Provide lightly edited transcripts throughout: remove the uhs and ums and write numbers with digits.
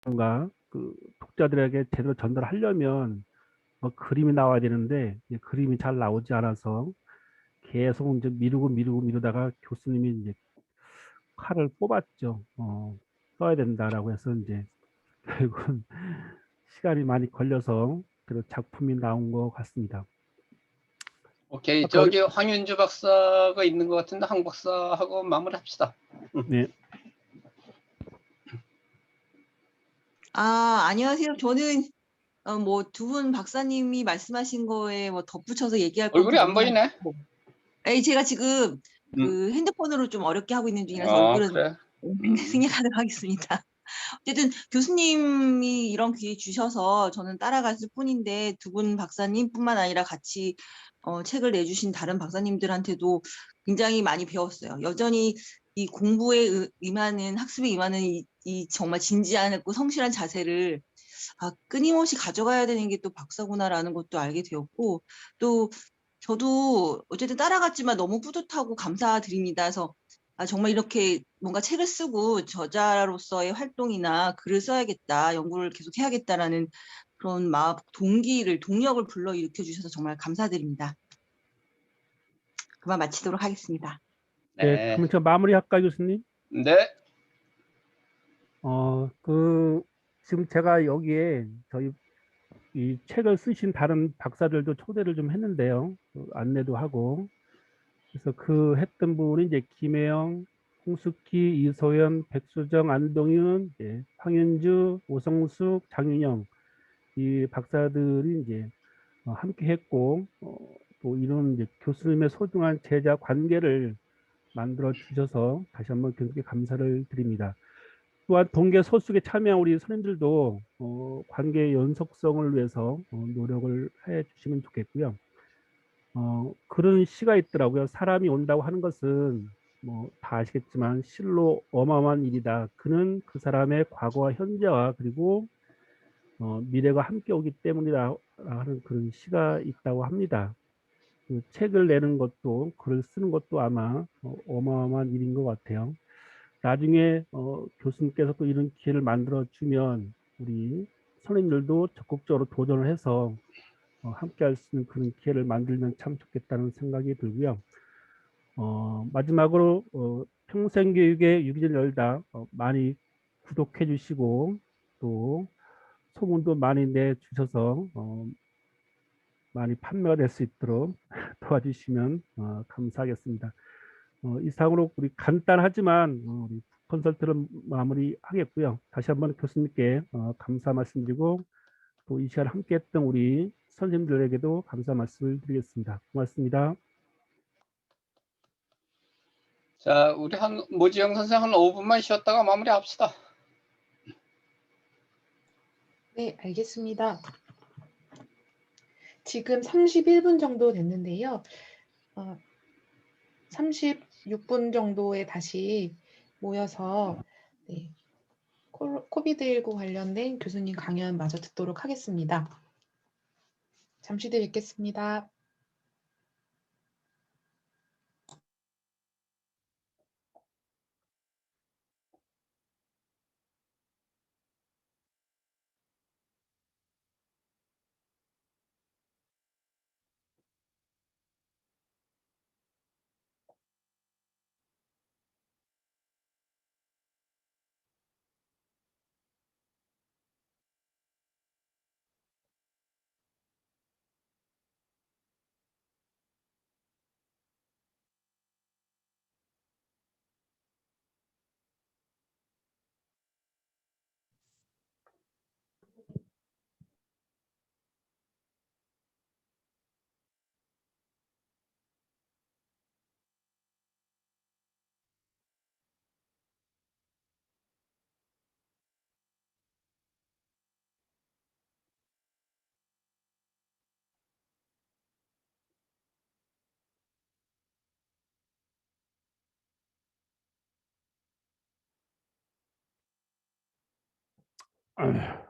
뭔가 그 독자들에게 제대로 전달하려면 뭐 그림이 나와야 되는데 그림이 잘 나오지 않아서 계속 이제 미루다가 교수님이 이제 칼을 뽑았죠. 써야 된다라고 해서 이제 결국은 시간이 많이 걸려서 그래도 작품이 나온 것 같습니다. 오케이. 아까 우리 저기 황윤주 박사가 있는 것 같은데 황 박사하고 마무리합시다. 네, 안녕하세요. 저는 뭐 두 분 박사님이 말씀하신 거에 뭐 덧붙여서 얘기할 건 얼굴이 안 별로 보이네. 없고. 제가 지금 음. 그 핸드폰으로 좀 어렵게 하고 있는 중이라서 아, 얼굴은 그래. 생략하도록 하겠습니다. 어쨌든 교수님이 이런 기회 주셔서 저는 따라갔을 뿐인데 두 분 박사님뿐만 아니라 같이 책을 내주신 다른 박사님들한테도 굉장히 많이 배웠어요. 여전히 이 공부에 임하는 학습에 임하는 이 정말 진지하고 성실한 자세를 끊임없이 가져가야 되는 게 또 박사구나라는 것도 알게 되었고, 또 저도 어쨌든 따라갔지만 너무 뿌듯하고 감사드립니다. 그래서 정말 이렇게 뭔가 책을 쓰고 저자로서의 활동이나 글을 써야겠다, 연구를 계속 해야겠다라는 그런 마음, 동력을 불러일으켜 주셔서 정말 감사드립니다. 그만 마치도록 하겠습니다. 네, 네. 그러면 저 마무리할까요, 교수님? 네. 지금 제가 여기에 저희 이 책을 쓰신 다른 박사들도 초대를 좀 했는데요. 안내도 하고. 그래서 그 했던 분이 이제 김혜영, 홍숙희, 이소연, 백수정, 안동윤, 황윤주, 오성숙, 장윤영 이 박사들이 이제 함께 했고, 또 이런 이제 교수님의 소중한 제자 관계를 만들어 주셔서 다시 한번 교수님께 감사를 드립니다. 또한 동계 소속에 참여한 우리 선생님들도 관계 연속성을 위해서 노력을 해 주시면 좋겠고요. 그런 시가 있더라고요. 사람이 온다고 하는 것은 뭐 다 아시겠지만 실로 어마어마한 일이다. 그는 그 사람의 과거와 현재와 그리고 미래가 함께 오기 때문이다 하는 그런 시가 있다고 합니다. 그 책을 내는 것도 글을 쓰는 것도 아마 어마어마한 일인 것 같아요. 나중에 교수님께서 또 이런 기회를 만들어 주면 우리 선생님들도 적극적으로 도전을 해서 함께 할 수 있는 그런 기회를 만들면 참 좋겠다는 생각이 들고요. 마지막으로 평생교육의 유기전 열다 많이 구독해 주시고 또 소문도 많이 내주셔서 많이 판매가 될 수 있도록 도와주시면 감사하겠습니다. 이상으로 우리 간단하지만 우리 컨설트를 마무리하겠고요. 다시 한번 교수님께 감사 말씀드리고 또 이 시간 함께했던 우리 선생님들에게도 감사 말씀을 드리겠습니다. 고맙습니다. 자, 우리 모지영 선생 한 5분만 쉬었다가 마무리합시다. 네, 알겠습니다. 지금 31분 정도 됐는데요. 36분 정도에 다시 모여서 코비드19 관련된 교수님 강연 마저 듣도록 하겠습니다. 잠시 뒤에 뵙겠습니다. 아휴.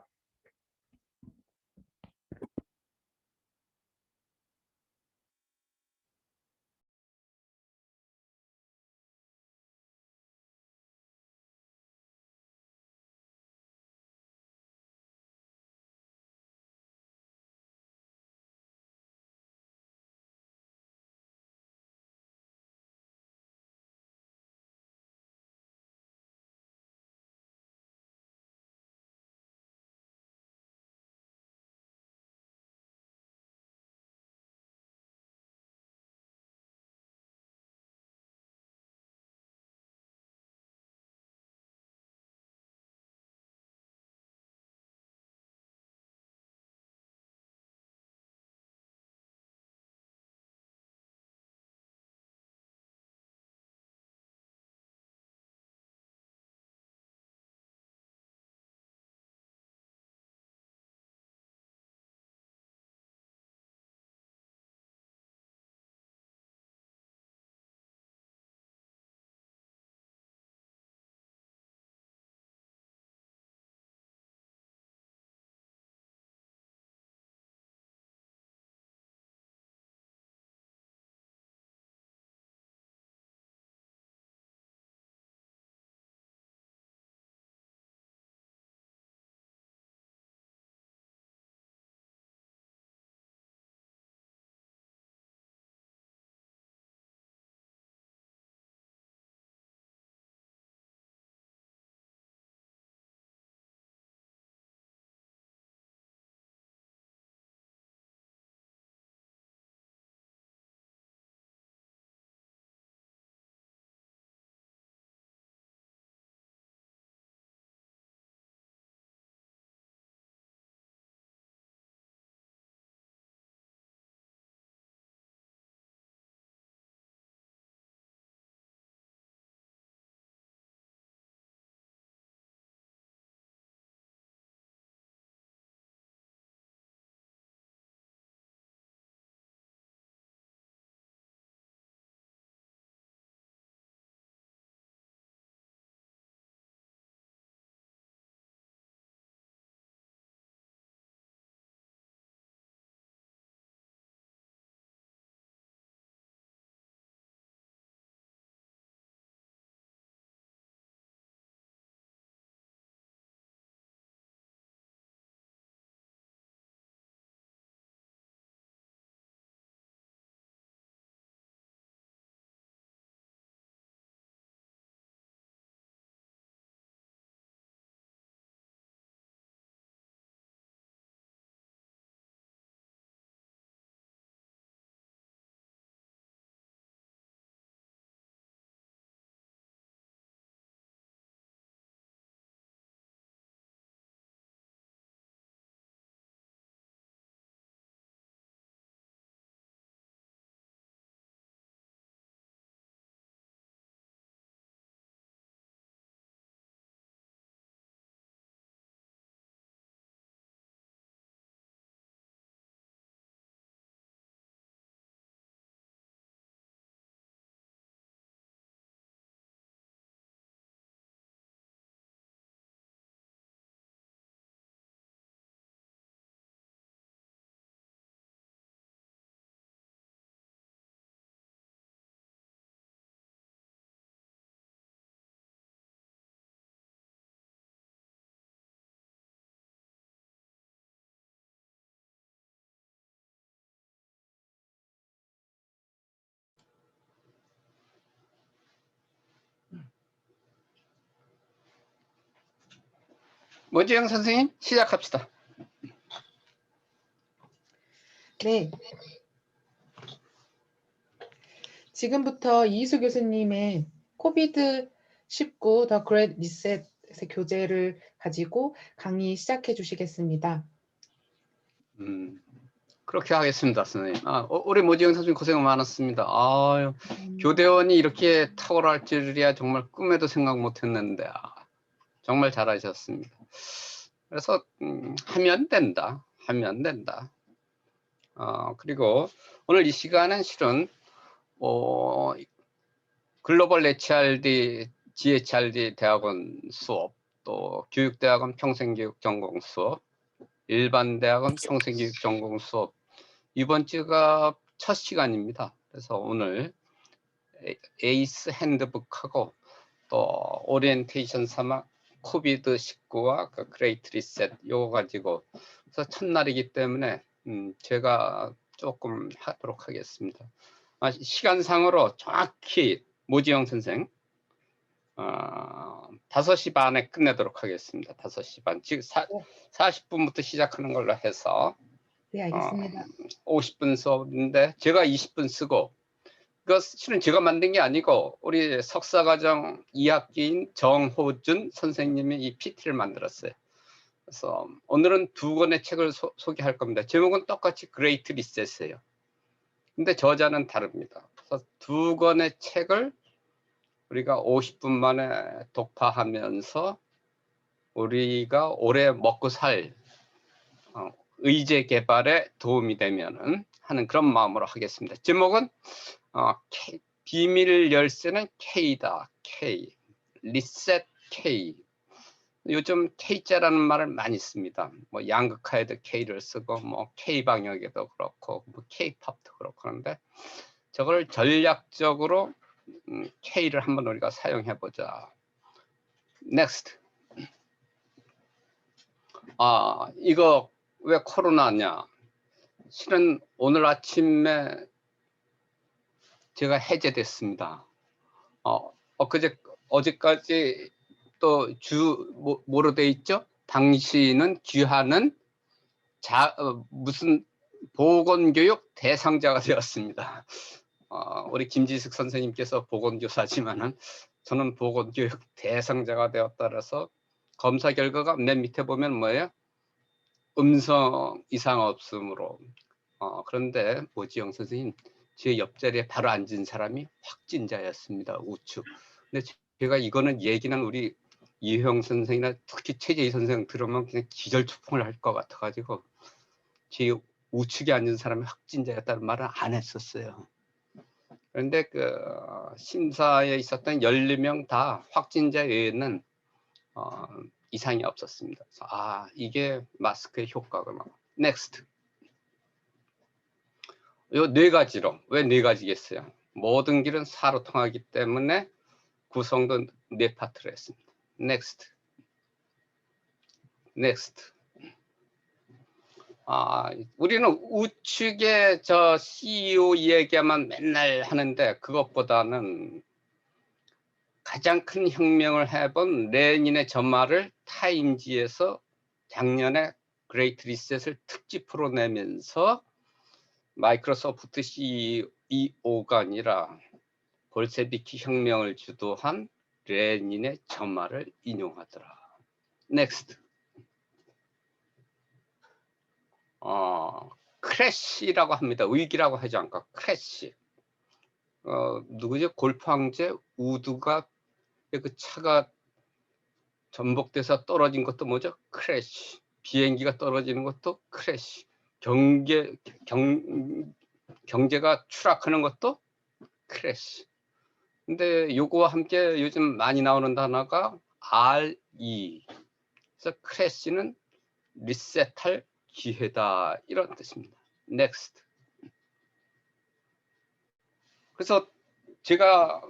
모지영 선생님 시작합시다. 네. 지금부터 이희수 교수님의 코비드-19 The Great Reset의 교재를 가지고 강의 시작해 주시겠습니다. 그렇게 하겠습니다, 선생님. 우리 모지영 선생님 고생 많았습니다. 아유, 교대원이 이렇게 탁월할 줄이야 정말 꿈에도 생각 못했는데 정말 잘하셨습니다. 그래서 하면 된다. 그리고 오늘 이 시간은 실은 글로벌 HRD, GHRD 대학원 수업, 또 교육대학원 평생교육 전공 수업, 일반 대학원 평생교육 전공 수업, 이번 주가 첫 시간입니다. 그래서 오늘 에이스 핸드북하고 또 오리엔테이션 3학 코비드 19와 그 그레이트 리셋 요거 가지고 그래서 첫날이기 때문에 제가 조금 하도록 하겠습니다. 시간상으로 정확히 모지영 선생 5시 반에 끝내도록 하겠습니다. 5시 반. 지금 40분부터 시작하는 걸로 해서 네, 알겠습니다. 50분 수업인데 제가 20분 쓰고 이거 실은 제가 만든 게 아니고 우리 석사과정 2학기인 정호준 선생님이 이 PT를 만들었어요. 그래서 오늘은 2권의 책을 소개할 겁니다. 제목은 똑같이 그레이트 리셋이에요. 근데 저자는 다릅니다. 그래서 2권의 책을 우리가 50분 만에 독파하면서 우리가 오래 먹고 살 의제 개발에 도움이 되면은 하는 그런 마음으로 하겠습니다. 제목은 비밀 열쇠는 K다. K. 리셋 K. 요즘 K자라는 말을 많이 씁니다. 뭐 양극화에도 K를 쓰고 뭐 K 방역에도 그렇고 뭐 K-팝도 그렇고 하는데 저걸 전략적으로 K를 한번 우리가 사용해 보자. Next. 이거 왜 코로나냐? 실은 오늘 아침에 제가 해제됐습니다. 어제까지 또 뭐로 돼 있죠? 당신은 귀하는 무슨 보건교육 대상자가 되었습니다. 우리 김지숙 선생님께서 보건교사지만은 저는 보건교육 대상자가 되었다라서 검사 결과가 맨 밑에 보면 뭐예요? 음성 이상 없음으로. 그런데 모지영 선생님 제 옆자리에 바로 앉은 사람이 확진자였습니다. 우측. 근데 제가 이거는 얘기는 우리 이효영 선생이나 특히 최재희 선생 들으면 그냥 기절초풍을 할 것 같아가지고 제 우측에 앉은 사람이 확진자였다는 말은 안 했었어요. 그런데 그 심사에 있었던 12명 다 확진자 외에는 이상이 없었습니다. 그래서 이게 마스크의 효과구나. 넥스트. 요 4가지로 왜 4가지겠어요? 모든 길은 사로 통하기 때문에 구성된 4파트로 했습니다. 넥스트. 우리는 우측에 저 CEO 얘기만 맨날 하는데 그것보다는 가장 큰 혁명을 해본 레닌의 전말을 타임지에서 작년에 그레이트 리셋을 특집으로 내면서 마이크로소프트 CEO가 아니라 볼셰비키 혁명을 주도한 레닌의 전말을 인용하더라. 넥스트. 크래시라고 합니다. 위기라고 하지 않고 크래시. 누구죠? 골프 황제 우드가 그 차가 전복돼서 떨어진 것도 뭐죠? 크래시. 비행기가 떨어지는 것도 크래시. 경제가 추락하는 것도 크래시. 근데 요거와 함께 요즘 많이 나오는 단어가 RE. 그래서 크래시는 리셋할 기회다 이런 뜻입니다. Next. 그래서 제가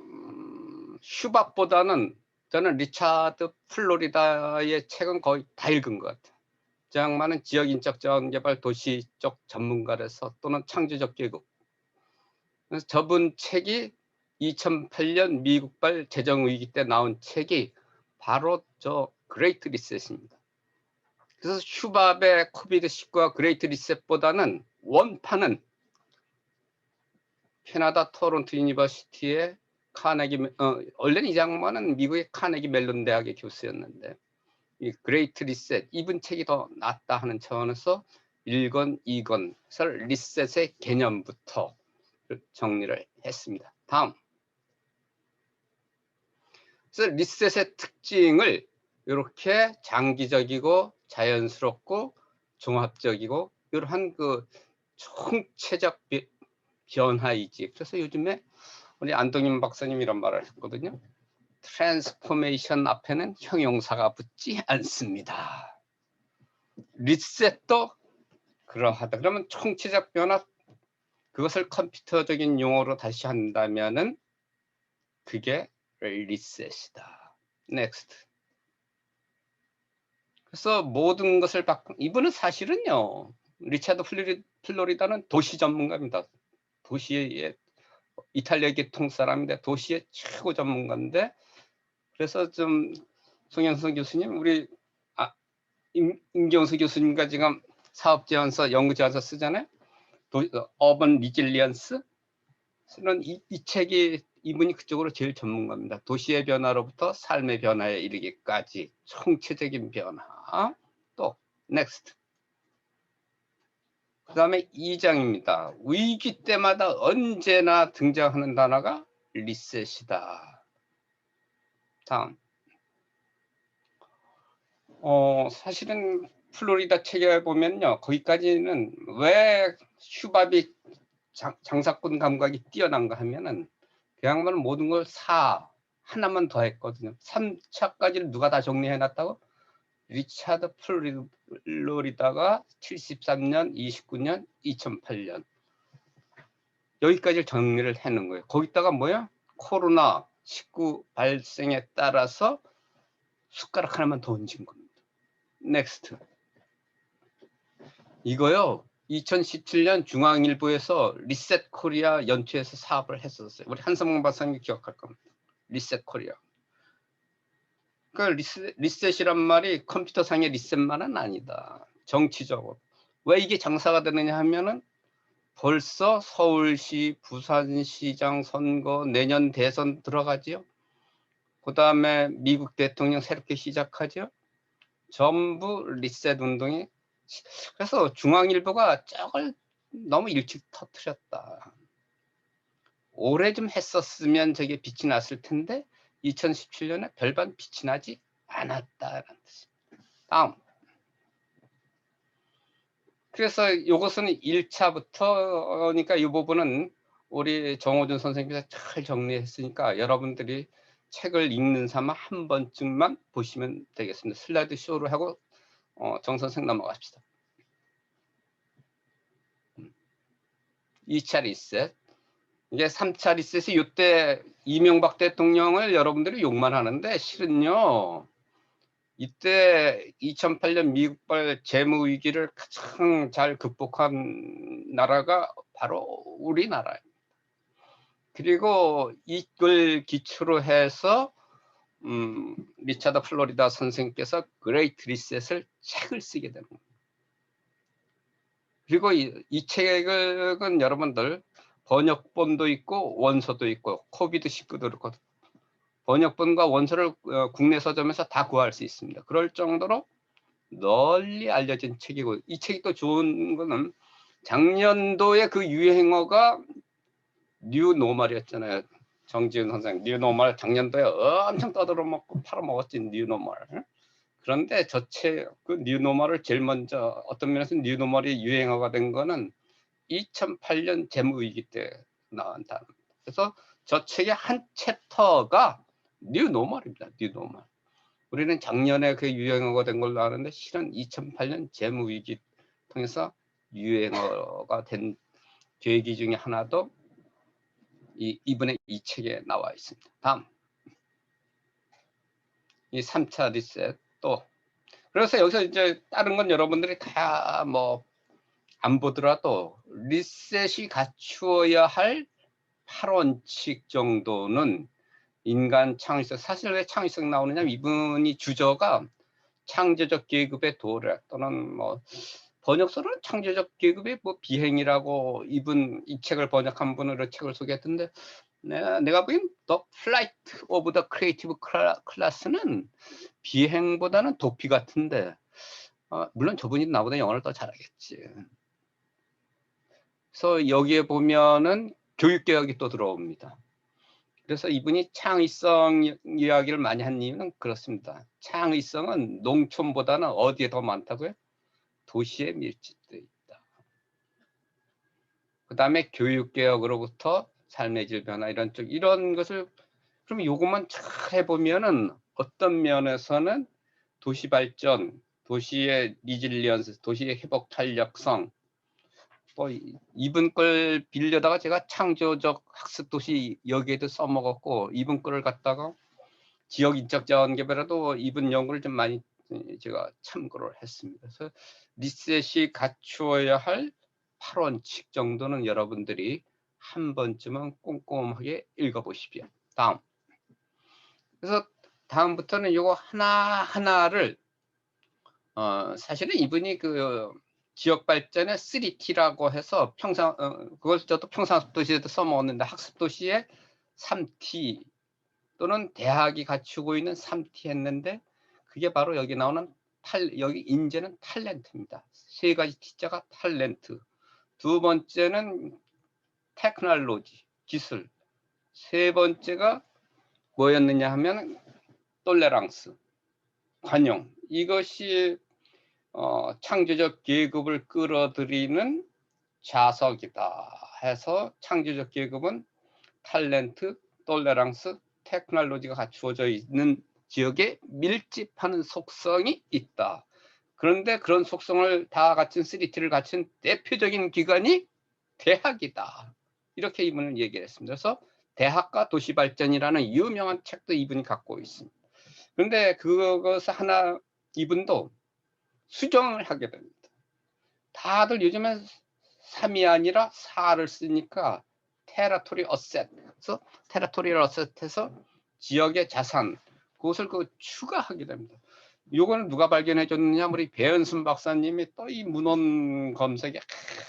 슈밥보다는 저는 리차드 플로리다의 책은 거의 다 읽은 것 같아요. 저 양반은 지역인적 자원개발 도시적 전문가라서 또는 창조적 계급. 그래서 저분 책이 2008년 미국발 재정위기 때 나온 책이 바로 저 그레이트 리셋입니다. 그래서 슈밥의 코비드19와 그레이트 리셋보다는 원판은 캐나다 토론토 유니버시티의 원래는 이 장관은 미국의 카네기 멜론 대학의 교수였는데 이 그레이트 리셋 이분 책이 더 낫다 하는 차원에서 1권, 2권에서 리셋의 개념부터 정리를 했습니다. 다음. 그래서 리셋의 특징을 이렇게 장기적이고 자연스럽고 종합적이고 이러한 그 총체적 변화이지. 그래서 요즘에 우리 안동인 박사님 이런 말을 했거든요. 트랜스포메이션 앞에는 형용사가 붙지 않습니다. 리셋도 그러하다. 그러면 총체적 변화, 그것을 컴퓨터적인 용어로 다시 한다면은 그게 리셋이다. 넥스트. 그래서 모든 것을 이분은 사실은요, 리차드 플로리다는 도시 전문가입니다. 도시의 이탈리아 계통 사람인데 도시의 최고 전문가인데, 그래서 좀 송영선 교수님, 우리 임경수 교수님과 지금 사업 제안서, 연구 제안서 쓰잖아요. 어번 리질리언스. 이 책이 이분이 그쪽으로 제일 전문가입니다. 도시의 변화로부터 삶의 변화에 이르기까지 총체적인 변화. 또 넥스트. 그 다음에 2장입니다. 위기 때마다 언제나 등장하는 단어가 리셋이다. 다음. 사실은 플로리다 책에 보면요, 거기까지는 왜 슈밥이 장사꾼 감각이 뛰어난가 하면은 그 양반은 모든 걸 하나만 더 했거든요. 3차까지를 누가 다 정리해놨다고? 리차드 플로리다가 73년, 29년, 2008년 여기까지 정리를 해놓은 거예요. 거기다가 뭐야? 코로나19 발생에 따라서 숟가락 하나만 더 얹은 겁니다. 넥스트. 이거요, 2017년 중앙일보에서 리셋 코리아 연초에서 사업을 했었어요. 우리 한성봉 박사님 기억할 겁니다. 리셋 코리아. 그 리셋이란 말이 컴퓨터상의 리셋만은 아니다. 정치적으로. 왜 이게 장사가 되느냐 하면은 벌써 서울시, 부산시장 선거, 내년 대선 들어가지요. 그 다음에 미국 대통령 새롭게 시작하죠. 전부 리셋 운동이. 그래서 중앙일보가 저걸 너무 일찍 터뜨렸다. 오래 좀 했었으면 저게 빛이 났을 텐데 2017년에 별반 빛이 나지 않았다라는 뜻입니다. 다음. 그래서 이것은 1차부터 그러니까 이 부분은 우리 정호준 선생님께서 잘 정리했으니까 여러분들이 책을 읽는 삼아 한 번쯤만 보시면 되겠습니다. 슬라이드 쇼로 하고 정 선생 넘어갑시다. 2차 리셋. 이게 3차 리셋이 이때 이명박 대통령을 여러분들이 욕만 하는데 실은요. 이때 2008년 미국발 재무위기를 가장 잘 극복한 나라가 바로 우리나라입니다. 그리고 이걸 기초로 해서 리차드 플로리다 선생께서 그레이트 리셋을 책을 쓰게 됩니다. 그리고 이 책은 여러분들 번역본도 있고 원서도 있고 코비드19도 그렇고 번역본과 원서를 국내 서점에서 다 구할 수 있습니다. 그럴 정도로 널리 알려진 책이고, 이 책이 또 좋은 거는 작년도에 그 유행어가 뉴노멀이었잖아요. 정지훈 선생 뉴노멀 작년도에 엄청 떠들어 먹고 팔아먹었지 뉴노멀. 그런데 저 책 그 뉴노멀을 제일 먼저 어떤 면에서 뉴노멀이 유행어가 된 거는 2008년 재무위기 때 나온 단어입니다. 그래서 저 책의 한 챕터가 뉴노멀입니다. 뉴노멀. 우리는 작년에 그 유행어가 된 걸로 아는데 실은 2008년 재무위기 통해서 유행어가 된 계기 중에 하나도 이번에 이 책에 나와 있습니다. 다음. 이 3차 리셋 또. 그래서 여기서 이제 다른 건 여러분들이 다 뭐 안 보더라도 리셋이 갖추어야 할 8원칙 정도는 인간 창의성. 사실 왜 창의성 나오느냐면 이분이 주저가 창조적 계급의 도래 또는 뭐 번역서는 창조적 계급의 뭐 비행이라고 이 책을 번역한 분으로 책을 소개했던데 내가 보기엔 The Flight of the Creative Class는 비행보다는 도피 같은데 물론 저분이 나보다 영어를 더 잘하겠지. 그래서 여기에 보면은 교육개혁이 또 들어옵니다. 그래서 이분이 창의성 이야기를 많이 한 이유는 그렇습니다. 창의성은 농촌보다는 어디에 더 많다고요? 도시에 밀집돼 있다. 그 다음에 교육개혁으로부터 삶의 질 변화 이런 것을 그럼 요것만 잘 해보면은 어떤 면에서는 도시 발전, 도시의 리질리언스, 도시의 회복 탄력성 이분 걸 빌려다가 제가 창조적 학습 도시 여기에도 써먹었고 이분 거를 갖다가 지역 인적 자원 개발에도 이분 연구를 좀 많이 제가 참고를 했습니다. 그래서 리셋이 갖추어야 할 8원칙 정도는 여러분들이 한 번쯤은 꼼꼼하게 읽어보십시오. 다음. 그래서 다음부터는 요거 하나하나를 사실은 이분이 그 지역 발전의 3T라고 해서 그걸 저도 평상도시에도 써먹었는데 학습도시의 3T 또는 대학이 갖추고 있는 3T 했는데 그게 바로 여기 나오는 여기 인재는 탤런트입니다. 세 가지 T자가 탤런트. 두 번째는 테크놀로지, 기술. 세 번째가 뭐였느냐 하면 톨레랑스, 관용. 이것이 창조적 계급을 끌어들이는 자석이다 해서 창조적 계급은 탤런트, 톨레랑스, 테크놀로지가 갖추어져 있는 지역에 밀집하는 속성이 있다. 그런데 그런 속성을 다 갖춘 3T를 갖춘 대표적인 기관이 대학이다. 이렇게 이분은 얘기를 했습니다. 그래서 대학과 도시발전이라는 유명한 책도 이분이 갖고 있습니다. 그런데 그것을 이분도 수정을 하게 됩니다. 다들 요즘엔 3이 아니라 4를 쓰니까 테라토리 어셋, 그래서 테라토리얼 어셋해서 지역의 자산, 그것을 추가하게 됩니다. 요거는 누가 발견해 줬느냐? 우리 배은순 박사님이 또 이 문헌 검색에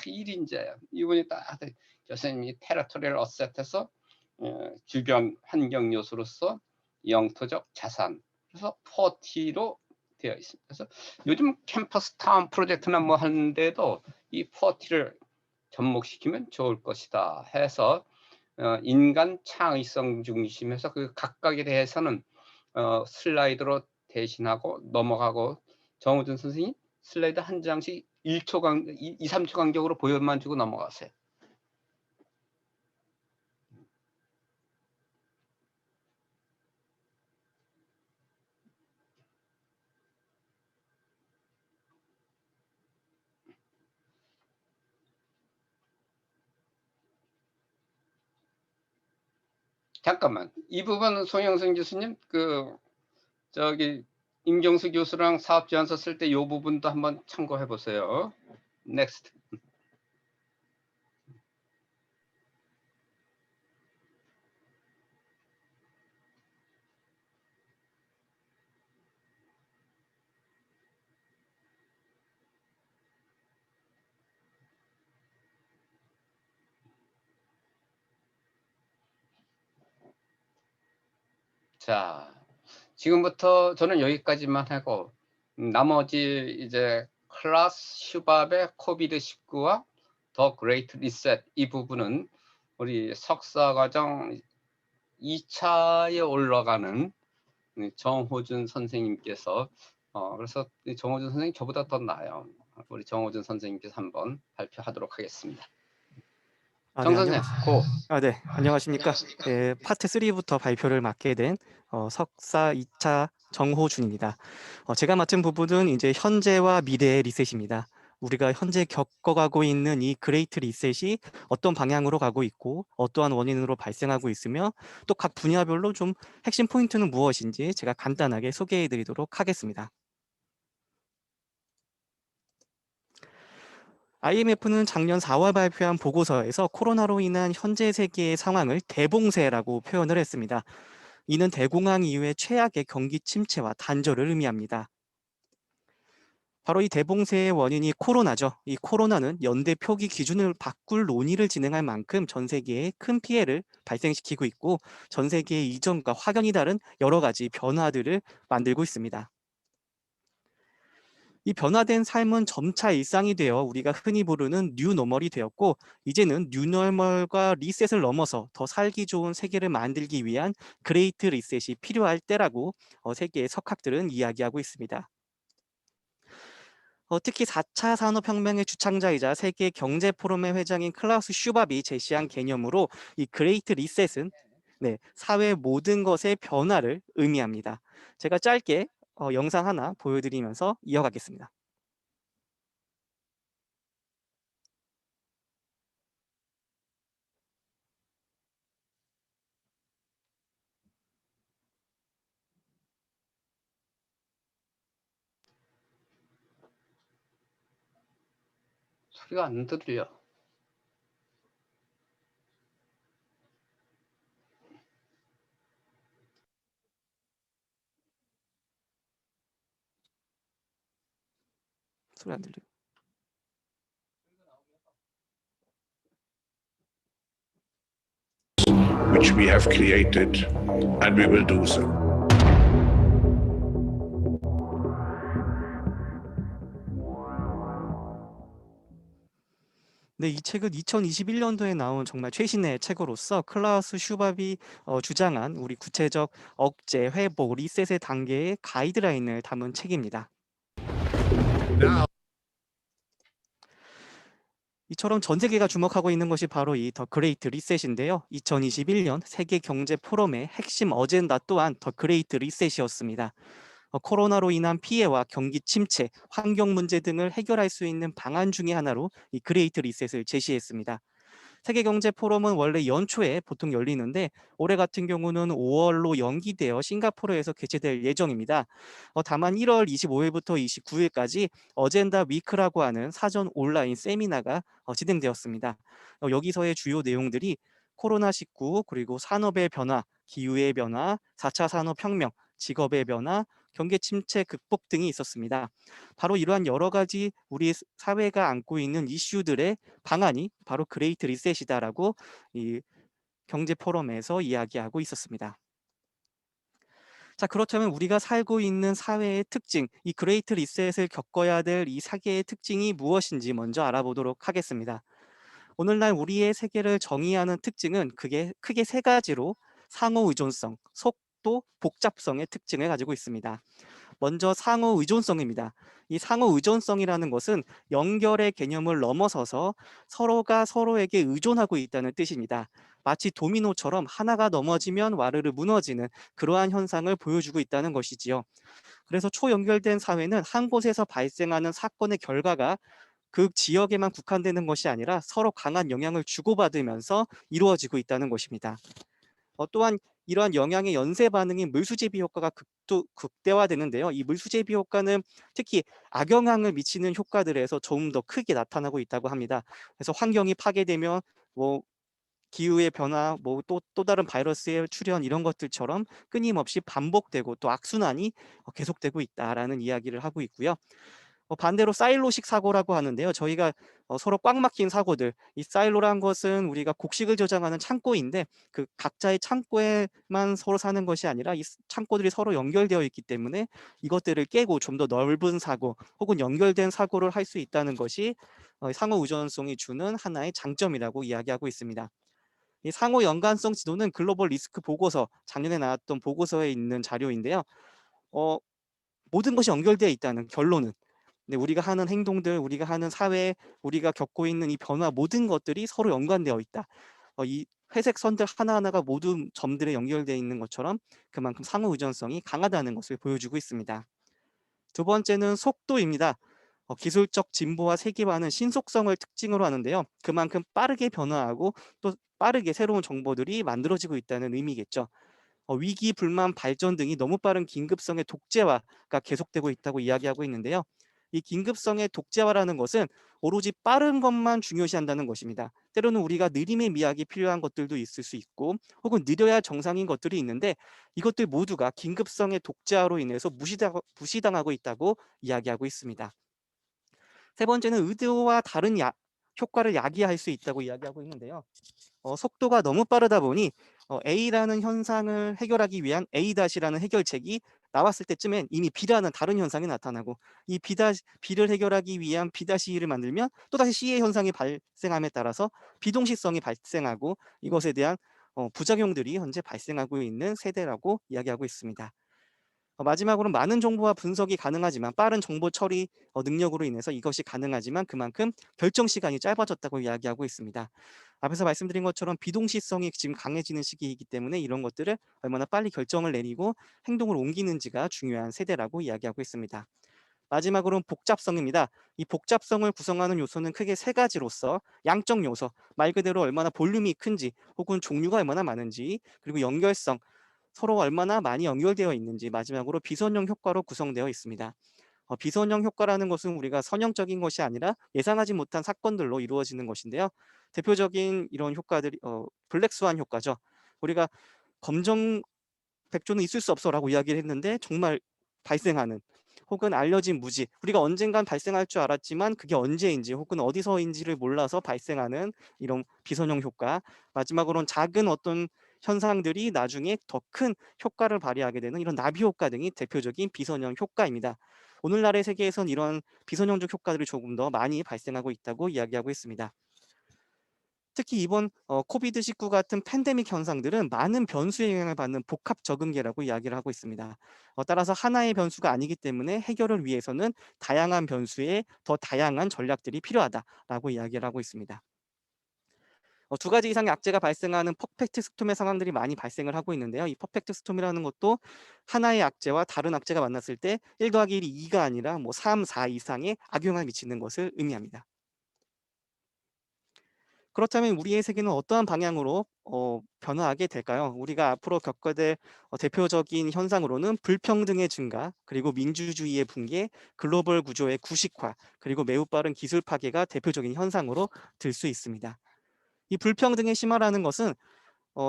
1인자예요. 이분이 딱 교수님이 테라토리얼 어셋해서 주변 환경 요소로서 영토적 자산, 그래서 4T로 되어 있습니다. 그래서 요즘 캠퍼스 타운 프로젝트나 뭐 하는데도 이 4T를 접목시키면 좋을 것이다 해서 인간 창의성 중심에서 그 각각에 대해서는 슬라이드로 대신하고 넘어가고 정우준 선생님 슬라이드 한 장씩 2, 3초 간격으로 보여만 주고 넘어가세요. 잠깐만, 이 부분은 송영선 교수님 임경수 교수랑 사업 제안서 쓸 때 이 부분도 한번 참고해 보세요. 넥스트. 자, 지금부터 저는 여기까지만 하고 나머지 이제 클라스 슈밥의 코비드19와 더 그레이트 리셋 이 부분은 우리 석사과정 2차에 올라가는 정호준 선생님께서 그래서 정호준 선생님 저보다 더 나아요. 우리 정호준 선생님께서 한번 발표하도록 하겠습니다. 정 선생님, 고. 네, 안녕하십니까. 네, 파트 3부터 발표를 맡게 된 석사 2차 정호준입니다. 제가 맡은 부분은 이제 현재와 미래의 리셋입니다. 우리가 현재 겪어가고 있는 이 그레이트 리셋이 어떤 방향으로 가고 있고 어떠한 원인으로 발생하고 있으며 또 각 분야별로 좀 핵심 포인트는 무엇인지 제가 간단하게 소개해 드리도록 하겠습니다. IMF는 작년 4월 발표한 보고서에서 코로나로 인한 현재 세계의 상황을 대봉쇄라고 표현을 했습니다. 이는 대공황 이후의 최악의 경기 침체와 단절을 의미합니다. 바로 이 대봉쇄의 원인이 코로나죠. 이 코로나는 연대 표기 기준을 바꿀 논의를 진행할 만큼 전 세계에 큰 피해를 발생시키고 있고 전 세계의 이전과 확연히 다른 여러 가지 변화들을 만들고 있습니다. 이 변화된 삶은 점차 일상이 되어 우리가 흔히 부르는 뉴노멀이 되었고 이제는 뉴노멀과 리셋을 넘어서 더 살기 좋은 세계를 만들기 위한 그레이트 리셋이 필요할 때라고 세계의 석학들은 이야기하고 있습니다. 특히 4차 산업혁명의 주창자이자 세계 경제 포럼의 회장인 클라우스 슈밥이 제시한 개념으로 이 그레이트 리셋은 사회 모든 것의 변화를 의미합니다. 제가 짧게 영상 하나 보여드리면서 이어가겠습니다. 소리가 안 들려. 소리 안 들려요. which we have created, and we will do so. 네, 이 책은 2021년도에 나온 정말 최신의 책으로서 클라우스 슈밥이 주장한 우리 구체적 억제, 회복, 리셋의 단계의 가이드라인을 담은 책입니다. 이처럼 전 세계가 주목하고 있는 것이 바로 이 더 그레이트 리셋인데요. 2021년 세계 경제 포럼의 핵심 어젠다 또한 더 그레이트 리셋이었습니다. 코로나로 인한 피해와 경기 침체, 환경 문제 등을 해결할 수 있는 방안 중의 하나로 이 그레이트 리셋을 제시했습니다. 세계경제 포럼은 원래 연초에 보통 열리는데 올해 같은 경우는 5월로 연기되어 싱가포르에서 개최될 예정입니다. 다만 1월 25일부터 29일까지 어젠다 위크라고 하는 사전 온라인 세미나가 진행되었습니다. 여기서의 주요 내용들이 코로나19 그리고 산업의 변화, 기후의 변화, 4차 산업혁명, 직업의 변화, 경기 침체 극복 등이 있었습니다. 바로 이러한 여러 가지 우리 사회가 안고 있는 이슈들의 방안이 바로 그레이트 리셋이다라고 이 경제 포럼에서 이야기하고 있었습니다. 자, 그렇다면 우리가 살고 있는 사회의 특징, 이 그레이트 리셋을 겪어야 될 이 세계의 특징이 무엇인지 먼저 알아보도록 하겠습니다. 오늘날 우리의 세계를 정의하는 특징은 크게 세 가지로 상호 의존성, 속도, 복잡성의 특징을 가지고 있습니다. 먼저 상호 의존성입니다. 이 상호 의존성이라는 것은 연결의 개념을 넘어서서 서로가 서로에게 의존하고 있다는 뜻입니다. 마치 도미노처럼 하나가 넘어지면 와르르 무너지는 그러한 현상을 보여주고 있다는 것이지요. 그래서 초연결된 사회는 한 곳에서 발생하는 사건의 결과가 그 지역에만 국한되는 것이 아니라 서로 강한 영향을 주고받으면서 이루어지고 있다는 것입니다. 또한 이러한 영향의 연쇄 반응인 물수제비 효과가 극대화되는데요. 이 물수제비 효과는 특히 악영향을 미치는 효과들에서 좀 더 크게 나타나고 있다고 합니다. 그래서 환경이 파괴되면 기후의 변화, 또 다른 바이러스의 출현 이런 것들처럼 끊임없이 반복되고 또 악순환이 계속되고 있다라는 이야기를 하고 있고요. 반대로 사일로식 사고라고 하는데요. 저희가 서로 꽉 막힌 사고들, 이 사일로란 것은 우리가 곡식을 저장하는 창고인데 그 각자의 창고에만 서로 사는 것이 아니라 이 창고들이 서로 연결되어 있기 때문에 이것들을 깨고 좀 더 넓은 사고 혹은 연결된 사고를 할 수 있다는 것이 상호 의존성이 주는 하나의 장점이라고 이야기하고 있습니다. 이 상호 연관성 지도는 글로벌 리스크 보고서, 작년에 나왔던 보고서에 있는 자료인데요. 모든 것이 연결되어 있다는 결론은 우리가 하는 행동들, 우리가 하는 사회, 우리가 겪고 있는 이 변화 모든 것들이 서로 연관되어 있다. 이 회색 선들 하나하나가 모두 점들에 연결되어 있는 것처럼 그만큼 상호 의존성이 강하다는 것을 보여주고 있습니다. 두 번째는 속도입니다. 기술적 진보와 세계화는 신속성을 특징으로 하는데요. 그만큼 빠르게 변화하고 또 빠르게 새로운 정보들이 만들어지고 있다는 의미겠죠. 위기, 불만, 발전 등이 너무 빠른 긴급성의 독재화가 계속되고 있다고 이야기하고 있는데요. 이 긴급성의 독재화라는 것은 오로지 빠른 것만 중요시한다는 것입니다. 때로는 우리가 느림의 미학이 필요한 것들도 있을 수 있고 혹은 느려야 정상인 것들이 있는데 이것들 모두가 긴급성의 독재화로 인해서 무시당하고 있다고 이야기하고 있습니다. 세 번째는 의도와 다른 효과를 야기할 수 있다고 이야기하고 있는데요. 속도가 너무 빠르다 보니 A라는 현상을 해결하기 위한 A-라는 해결책이 나왔을 때쯤엔 이미 B라는 다른 현상이 나타나고 이 B를 해결하기 위한 B-를 만들면 또다시 C의 현상이 발생함에 따라서 비동시성이 발생하고 이것에 대한 부작용들이 현재 발생하고 있는 세대라고 이야기하고 있습니다. 마지막으로 많은 정보와 분석이 가능하지만 빠른 정보 처리 능력으로 인해서 이것이 가능하지만 그만큼 결정 시간이 짧아졌다고 이야기하고 있습니다. 앞에서 말씀드린 것처럼 비동시성이 지금 강해지는 시기이기 때문에 이런 것들을 얼마나 빨리 결정을 내리고 행동을 옮기는지가 중요한 세대라고 이야기하고 있습니다. 마지막으로는 복잡성입니다. 이 복잡성을 구성하는 요소는 크게 세 가지로서 양적 요소, 말 그대로 얼마나 볼륨이 큰지 혹은 종류가 얼마나 많은지, 그리고 연결성, 서로 얼마나 많이 연결되어 있는지, 마지막으로 비선형 효과로 구성되어 있습니다. 비선형 효과라는 것은 우리가 선형적인 것이 아니라 예상하지 못한 사건들로 이루어지는 것인데요. 대표적인 이런 효과들이 블랙스완 효과죠. 우리가 검정 백조는 있을 수 없어라고 이야기를 했는데 정말 발생하는, 혹은 알려진 무지, 우리가 언젠간 발생할 줄 알았지만 그게 언제인지 혹은 어디서인지를 몰라서 발생하는 이런 비선형 효과, 마지막으로는 작은 어떤 현상들이 나중에 더 큰 효과를 발휘하게 되는 이런 나비 효과 등이 대표적인 비선형 효과입니다. 오늘날의 세계에선 이런 비선형적 효과들이 조금 더 많이 발생하고 있다고 이야기하고 있습니다. 특히 이번 코비드-19 같은 팬데믹 현상들은 많은 변수의 영향을 받는 복합 적응계라고 이야기를 하고 있습니다. 따라서 하나의 변수가 아니기 때문에 해결을 위해서는 다양한 변수에 더 다양한 전략들이 필요하다라고 이야기를 하고 있습니다. 두 가지 이상의 악재가 발생하는 퍼펙트 스톰의 상황들이 많이 발생을 하고 있는데요. 이 퍼펙트 스톰이라는 것도 하나의 악재와 다른 악재가 만났을 때 1 더하기 1이 2가 아니라 3, 4 이상의 악영향을 미치는 것을 의미합니다. 그렇다면 우리의 세계는 어떠한 방향으로 변화하게 될까요? 우리가 앞으로 겪게 될 대표적인 현상으로는 불평등의 증가, 그리고 민주주의의 붕괴, 글로벌 구조의 구식화, 그리고 매우 빠른 기술 파괴가 대표적인 현상으로 들 수 있습니다. 이 불평등의 심화라는 것은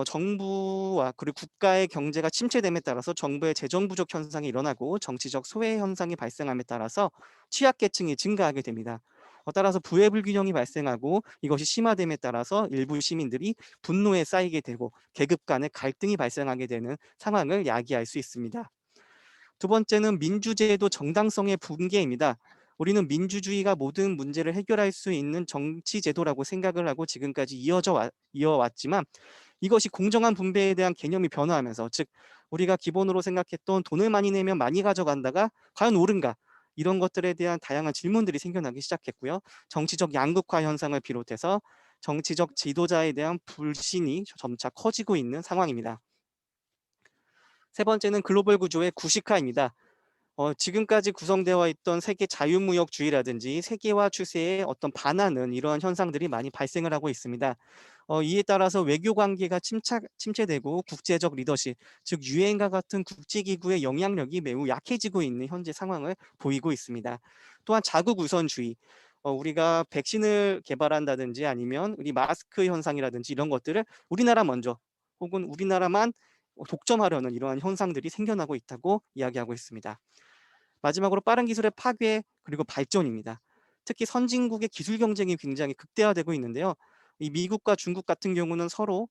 정부와 그리고 국가의 경제가 침체됨에 따라서 정부의 재정 부족 현상이 일어나고 정치적 소외 현상이 발생함에 따라서 취약계층이 증가하게 됩니다. 따라서 부의 불균형이 발생하고 이것이 심화됨에 따라서 일부 시민들이 분노에 쌓이게 되고 계급 간의 갈등이 발생하게 되는 상황을 야기할 수 있습니다. 두 번째는 민주제도 정당성의 붕괴입니다. 우리는 민주주의가 모든 문제를 해결할 수 있는 정치제도라고 생각을 하고 지금까지 이어왔지만 이것이 공정한 분배에 대한 개념이 변화하면서, 즉 우리가 기본으로 생각했던 돈을 많이 내면 많이 가져간다가 과연 옳은가, 이런 것들에 대한 다양한 질문들이 생겨나기 시작했고요. 정치적 양극화 현상을 비롯해서 정치적 지도자에 대한 불신이 점차 커지고 있는 상황입니다. 세 번째는 글로벌 구조의 구식화입니다. 지금까지 구성되어 있던 세계 자유무역주의라든지 세계화 추세에 어떤 반하는 이러한 현상들이 많이 발생을 하고 있습니다. 이에 따라서 외교 관계가 침체되고 국제적 리더십, 즉 유엔과 같은 국제기구의 영향력이 매우 약해지고 있는 현재 상황을 보이고 있습니다. 또한 자국 우선주의, 우리가 백신을 개발한다든지 아니면 우리 마스크 현상이라든지 이런 것들을 우리나라 먼저 혹은 우리나라만 독점하려는 이러한 현상들이 생겨나고 있다고 이야기하고 있습니다. 마지막으로 빠른 기술의 파괴 그리고 발전입니다. 특히 선진국의 기술 경쟁이 굉장히 극대화되고 있는데요. 이 미국과 중국 같은 경우는 서로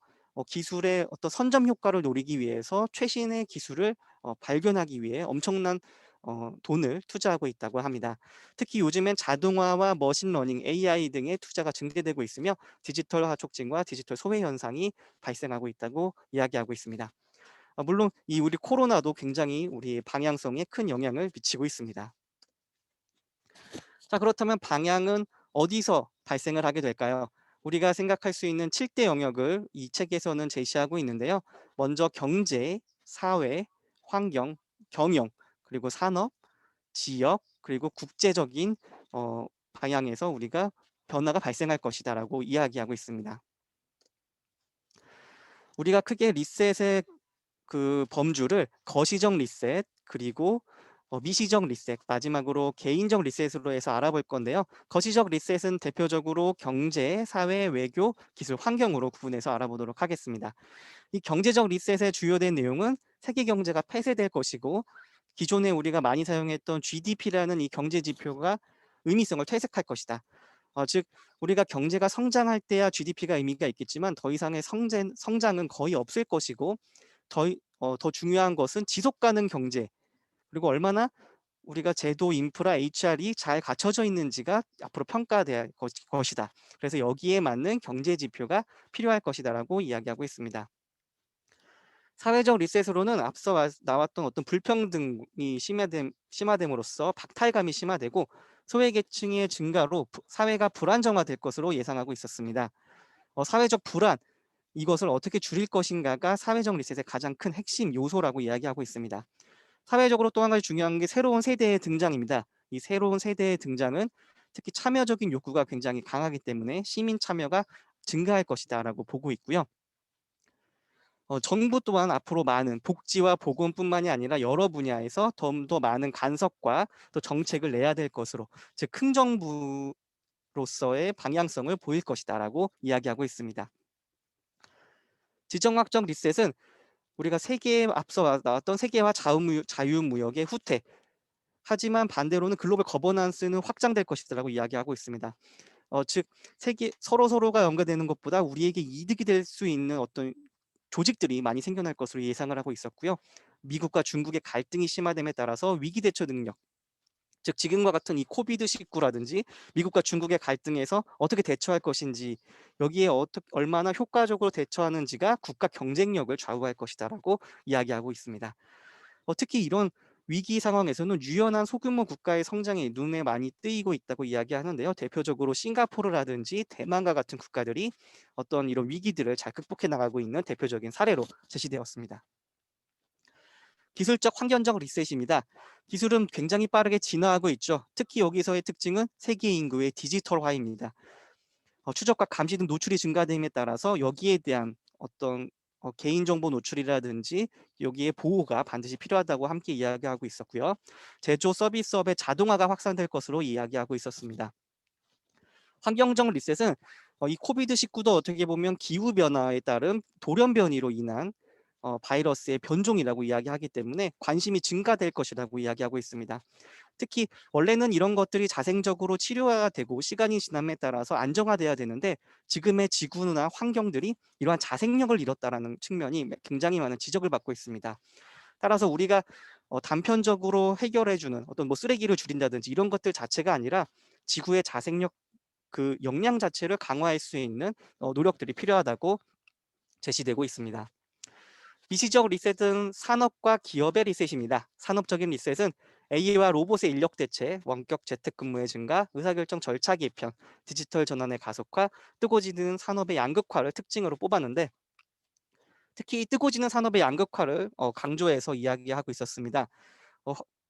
기술의 어떤 선점 효과를 노리기 위해서 최신의 기술을 발견하기 위해 엄청난 돈을 투자하고 있다고 합니다. 특히 요즘엔 자동화와 머신러닝, AI 등의 투자가 증대되고 있으며 디지털화 촉진과 디지털 소외 현상이 발생하고 있다고 이야기하고 있습니다. 물론 이 우리 코로나도 굉장히 우리 방향성에 큰 영향을 미치고 있습니다. 자, 그렇다면 방향은 어디서 발생을 하게 될까요? 우리가 생각할 수 있는 7대 영역을 이 책에서는 제시하고 있는데요. 먼저 경제, 사회, 환경, 경영, 그리고 산업, 지역, 그리고 국제적인 방향에서 우리가 변화가 발생할 것이다라고 이야기하고 있습니다. 우리가 크게 리셋의 그 범주를 거시적 리셋, 그리고 미시적 리셋, 마지막으로 개인적 리셋으로 해서 알아볼 건데요. 거시적 리셋은 대표적으로 경제, 사회, 외교, 기술, 환경으로 구분해서 알아보도록 하겠습니다. 이 경제적 리셋의 주요된 내용은 세계 경제가 폐쇄될 것이고 기존에 우리가 많이 사용했던 GDP라는 이 경제 지표가 의미성을 퇴색할 것이다. 즉 우리가 경제가 성장할 때야 GDP가 의미가 있겠지만 더 이상의 성장은 거의 없을 것이고 더 중요한 것은 지속 가능 경제 그리고 얼마나 우리가 제도, 인프라, HR이 잘 갖춰져 있는지가 앞으로 평가될 것이다. 그래서 여기에 맞는 경제 지표가 필요할 것이다라고 이야기하고 있습니다. 사회적 리셋으로는 앞서 나왔던 어떤 불평등이 심화됨으로써 박탈감이 심화되고 소외계층의 증가로 사회가 불안정화될 것으로 예상하고 있었습니다. 사회적 불안, 이것을 어떻게 줄일 것인가가 사회적 리셋의 가장 큰 핵심 요소라고 이야기하고 있습니다. 사회적으로 또 한 가지 중요한 게 새로운 세대의 등장입니다. 이 새로운 세대의 등장은 특히 참여적인 욕구가 굉장히 강하기 때문에 시민 참여가 증가할 것이다라고 보고 있고요. 정부 또한 앞으로 많은 복지와 보건뿐만이 아니라 여러 분야에서 더 많은 간섭과 또 정책을 내야 될 것으로 즉 큰 정부로서의 방향성을 보일 것이다라고 이야기하고 있습니다. 지정학적 리셋은 우리가 앞서 나왔던 세계화 자유무역의 후퇴 하지만 반대로는 글로벌 거버넌스는 확장될 것이라고 이야기하고 있습니다. 즉 서로가 연계되는 것보다 우리에게 이득이 될 수 있는 어떤 조직들이 많이 생겨날 것으로 예상을 하고 있었고요. 미국과 중국의 갈등이 심화됨에 따라서 위기 대처 능력, 즉 지금과 같은 이 코비드19라든지 미국과 중국의 갈등에서 어떻게 대처할 것인지 여기에 얼마나 효과적으로 대처하는지가 국가 경쟁력을 좌우할 것이다라고 이야기하고 있습니다. 특히 이런 위기 상황에서는 유연한 소규모 국가의 성장이 눈에 많이 띄고 있다고 이야기하는데요. 대표적으로 싱가포르라든지 대만과 같은 국가들이 어떤 이런 위기들을 잘 극복해 나가고 있는 대표적인 사례로 제시되었습니다. 기술적 환경적 리셋입니다. 기술은 굉장히 빠르게 진화하고 있죠. 특히 여기서의 특징은 세계 인구의 디지털화입니다. 추적과 감시 등 노출이 증가됨에 따라서 여기에 대한 어떤 개인정보 노출이라든지 여기에 보호가 반드시 필요하다고 함께 이야기하고 있었고요. 제조 서비스업의 자동화가 확산될 것으로 이야기하고 있었습니다. 환경적 리셋은 이 코비드19도 어떻게 보면 기후변화에 따른 돌연변이로 인한 바이러스의 변종이라고 이야기하기 때문에 관심이 증가될 것이라고 이야기하고 있습니다. 특히 원래는 이런 것들이 자생적으로 치료가 되고 시간이 지남에 따라서 안정화돼야 되는데 지금의 지구나 환경들이 이러한 자생력을 잃었다라는 측면이 굉장히 많은 지적을 받고 있습니다. 따라서 우리가 단편적으로 해결해주는 어떤 쓰레기를 줄인다든지 이런 것들 자체가 아니라 지구의 자생력 그 역량 자체를 강화할 수 있는 노력들이 필요하다고 제시되고 있습니다. 미시적 리셋은 산업과 기업의 리셋입니다. 산업적인 리셋은 AI와 로봇의 인력 대체, 원격 재택근무의 증가, 의사결정 절차 개편, 디지털 전환의 가속화, 뜨거워지는 산업의 양극화를 특징으로 뽑았는데 특히 뜨거워지는 산업의 양극화를 강조해서 이야기하고 있었습니다.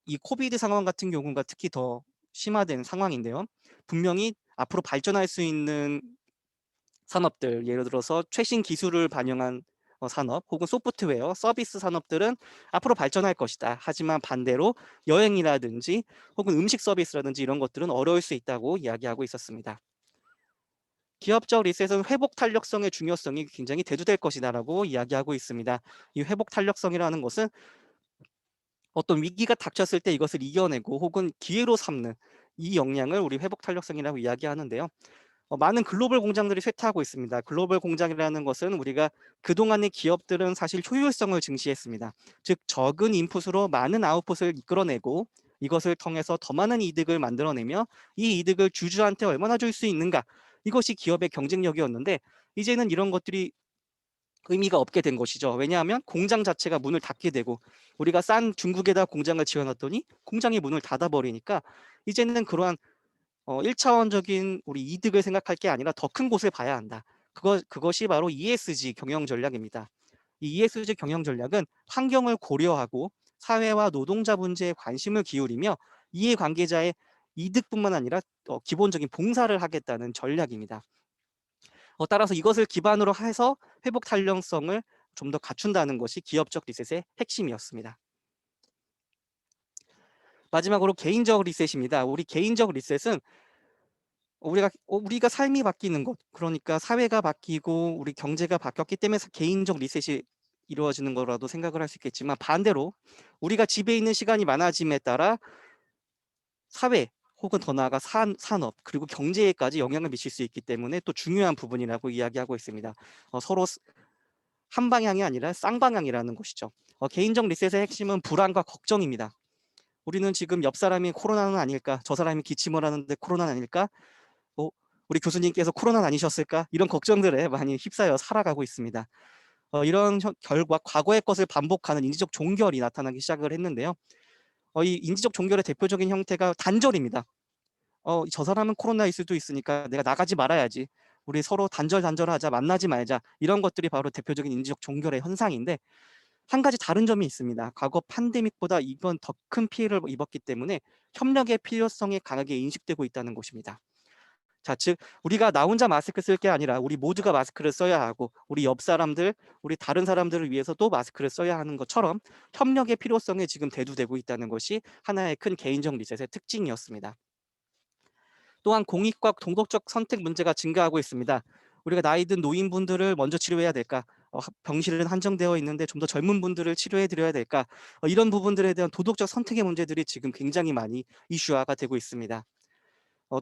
이 코비드 상황 같은 경우가 특히 더 심화된 상황인데요. 분명히 앞으로 발전할 수 있는 산업들, 예를 들어서 최신 기술을 반영한 산업 혹은 소프트웨어, 서비스 산업들은 앞으로 발전할 것이다. 하지만 반대로 여행이라든지 혹은 음식 서비스라든지 이런 것들은 어려울 수 있다고 이야기하고 있었습니다. 기업적 리셋은 회복 탄력성의 중요성이 굉장히 대두될 것이다라고 이야기하고 있습니다. 이 회복 탄력성이라는 것은 어떤 위기가 닥쳤을 때 이것을 이겨내고 혹은 기회로 삼는 이 역량을 우리 회복 탄력성이라고 이야기하는데요. 많은 글로벌 공장들이 쇠퇴하고 있습니다. 글로벌 공장이라는 것은 우리가 그동안의 기업들은 사실 효율성을 증시했습니다. 즉 적은 인풋으로 많은 아웃풋을 이끌어내고 이것을 통해서 더 많은 이득을 만들어내며 이 이득을 주주한테 얼마나 줄 수 있는가, 이것이 기업의 경쟁력이었는데 이제는 이런 것들이 의미가 없게 된 것이죠. 왜냐하면 공장 자체가 문을 닫게 되고 우리가 싼 중국에다 공장을 지어놨더니 공장이 문을 닫아버리니까 이제는 그러한 1차원적인 우리 이득을 생각할 게 아니라 더 큰 곳을 봐야 한다. 그것이 바로 ESG 경영 전략입니다. 이 ESG 경영 전략은 환경을 고려하고 사회와 노동자 문제에 관심을 기울이며 이해관계자의 이득뿐만 아니라 기본적인 봉사를 하겠다는 전략입니다. 따라서 이것을 기반으로 해서 회복 탄력성을 좀 더 갖춘다는 것이 기업적 리셋의 핵심이었습니다. 마지막으로 개인적 리셋입니다. 우리 개인적 리셋은 우리가 삶이 바뀌는 것, 그러니까 사회가 바뀌고 우리 경제가 바뀌었기 때문에 개인적 리셋이 이루어지는 거라도 생각을 할 수 있겠지만 반대로 우리가 집에 있는 시간이 많아짐에 따라 사회 혹은 더 나아가 산업 그리고 경제에까지 영향을 미칠 수 있기 때문에 또 중요한 부분이라고 이야기하고 있습니다. 서로 한 방향이 아니라 쌍방향이라는 것이죠. 개인적 리셋의 핵심은 불안과 걱정입니다. 우리는 지금 옆 사람이 코로나는 아닐까, 저 사람이 기침을 하는데 코로나는 아닐까, 우리 교수님께서 코로나는 아니셨을까, 이런 걱정들에 많이 휩싸여 살아가고 있습니다. 이런 결과 과거의 것을 반복하는 인지적 종결이 나타나기 시작을 했는데요. 이 인지적 종결의 대표적인 형태가 단절입니다. 저 사람은 코로나일 수도 있으니까 내가 나가지 말아야지, 우리 서로 단절하자, 만나지 말자, 이런 것들이 바로 대표적인 인지적 종결의 현상인데, 한 가지 다른 점이 있습니다. 과거 팬데믹보다 이번 더 큰 피해를 입었기 때문에 협력의 필요성이 강하게 인식되고 있다는 것입니다. 자, 즉 우리가 나 혼자 마스크 쓸 게 아니라 우리 모두가 마스크를 써야 하고, 우리 옆 사람들, 우리 다른 사람들을 위해서도 마스크를 써야 하는 것처럼 협력의 필요성에 지금 대두되고 있다는 것이 하나의 큰 개인적 리셋의 특징이었습니다. 또한 공익과 도덕적 선택 문제가 증가하고 있습니다. 우리가 나이 든 노인분들을 먼저 치료해야 될까? 병실은 한정되어 있는데 좀 더 젊은 분들을 치료해 드려야 될까? 이런 부분들에 대한 도덕적 선택의 문제들이 지금 굉장히 많이 이슈화가 되고 있습니다.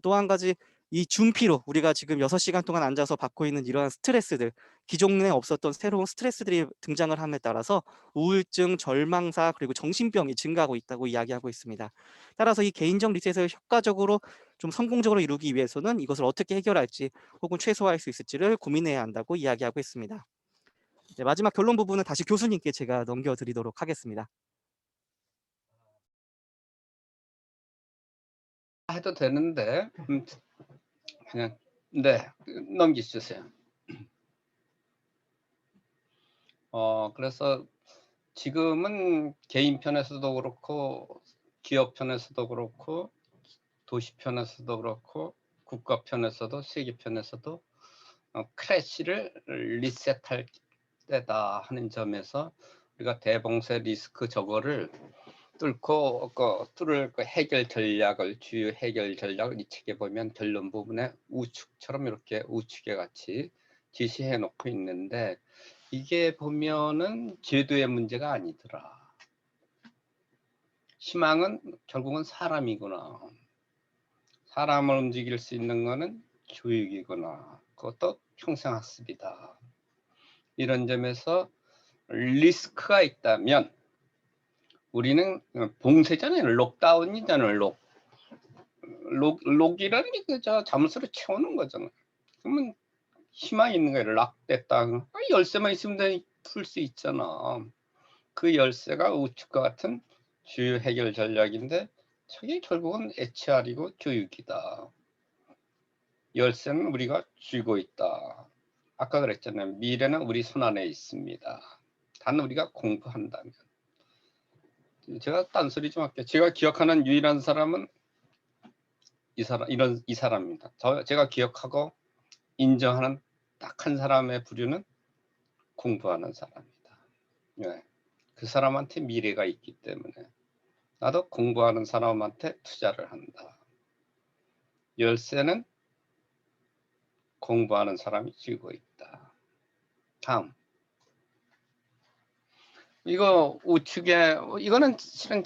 또 한 가지, 이 준피로, 우리가 지금 6시간 동안 앉아서 받고 있는 이러한 스트레스들, 기존에 없었던 새로운 스트레스들이 등장을 함에 따라서 우울증, 절망사, 그리고 정신병이 증가하고 있다고 이야기하고 있습니다. 따라서 이 개인적 리셋을 효과적으로 좀 성공적으로 이루기 위해서는 이것을 어떻게 해결할지 혹은 최소화할 수 있을지를 고민해야 한다고 이야기하고 있습니다. 네, 마지막 결론 부분은 다시 교수님께 제가 넘겨드리도록 하겠습니다. 해도 되는데 그냥 네, 넘기주세요. 그래서 지금은 개인 편에서도 그렇고 기업 편에서도 그렇고 도시 편에서도 그렇고 국가 편에서도 세계 편에서도 크래시를 리셋할 때다 하는 점에서 우리가 대봉쇄 리스크 저거를 뚫고 뚫을 해결 전략을, 주요 해결 전략을 이 책에 보면 결론 부분에 우측처럼 이렇게 우측에 같이 제시해 놓고 있는데, 이게 보면은 제도의 문제가 아니더라. 희망은 결국은 사람이구나. 사람을 움직일 수 있는 거는 교육이구나. 그것도 평생학습이다. 이런 점에서 리스크가 있다면 우리는 봉쇄잖아요. 록다운이잖아요. 록이라는 게 그저 자물쇠로 채우는 거잖아요. 그러면 희망이 있는 거예요. 락됐다. 열쇠만 있으면 풀 수 있잖아. 그 열쇠가 우측과 같은 주요 해결 전략인데, 저게 결국은 HR이고 교육이다. 열쇠는 우리가 쥐고 있다. 아까 그랬잖아요. 미래는 우리 손 안에 있습니다. 단 우리가 공부한다면. 제가 딴소리 좀 할게요. 제가 기억하는 유일한 사람은 이 사람입니다. 제가 기억하고 인정하는 딱 한 사람의 부류는 공부하는 사람입니다. 네. 그 사람한테 미래가 있기 때문에 나도 공부하는 사람한테 투자를 한다. 열쇠는 공부하는 사람이 쥐고 있다. 다음. 이거 우측에, 이거는 실은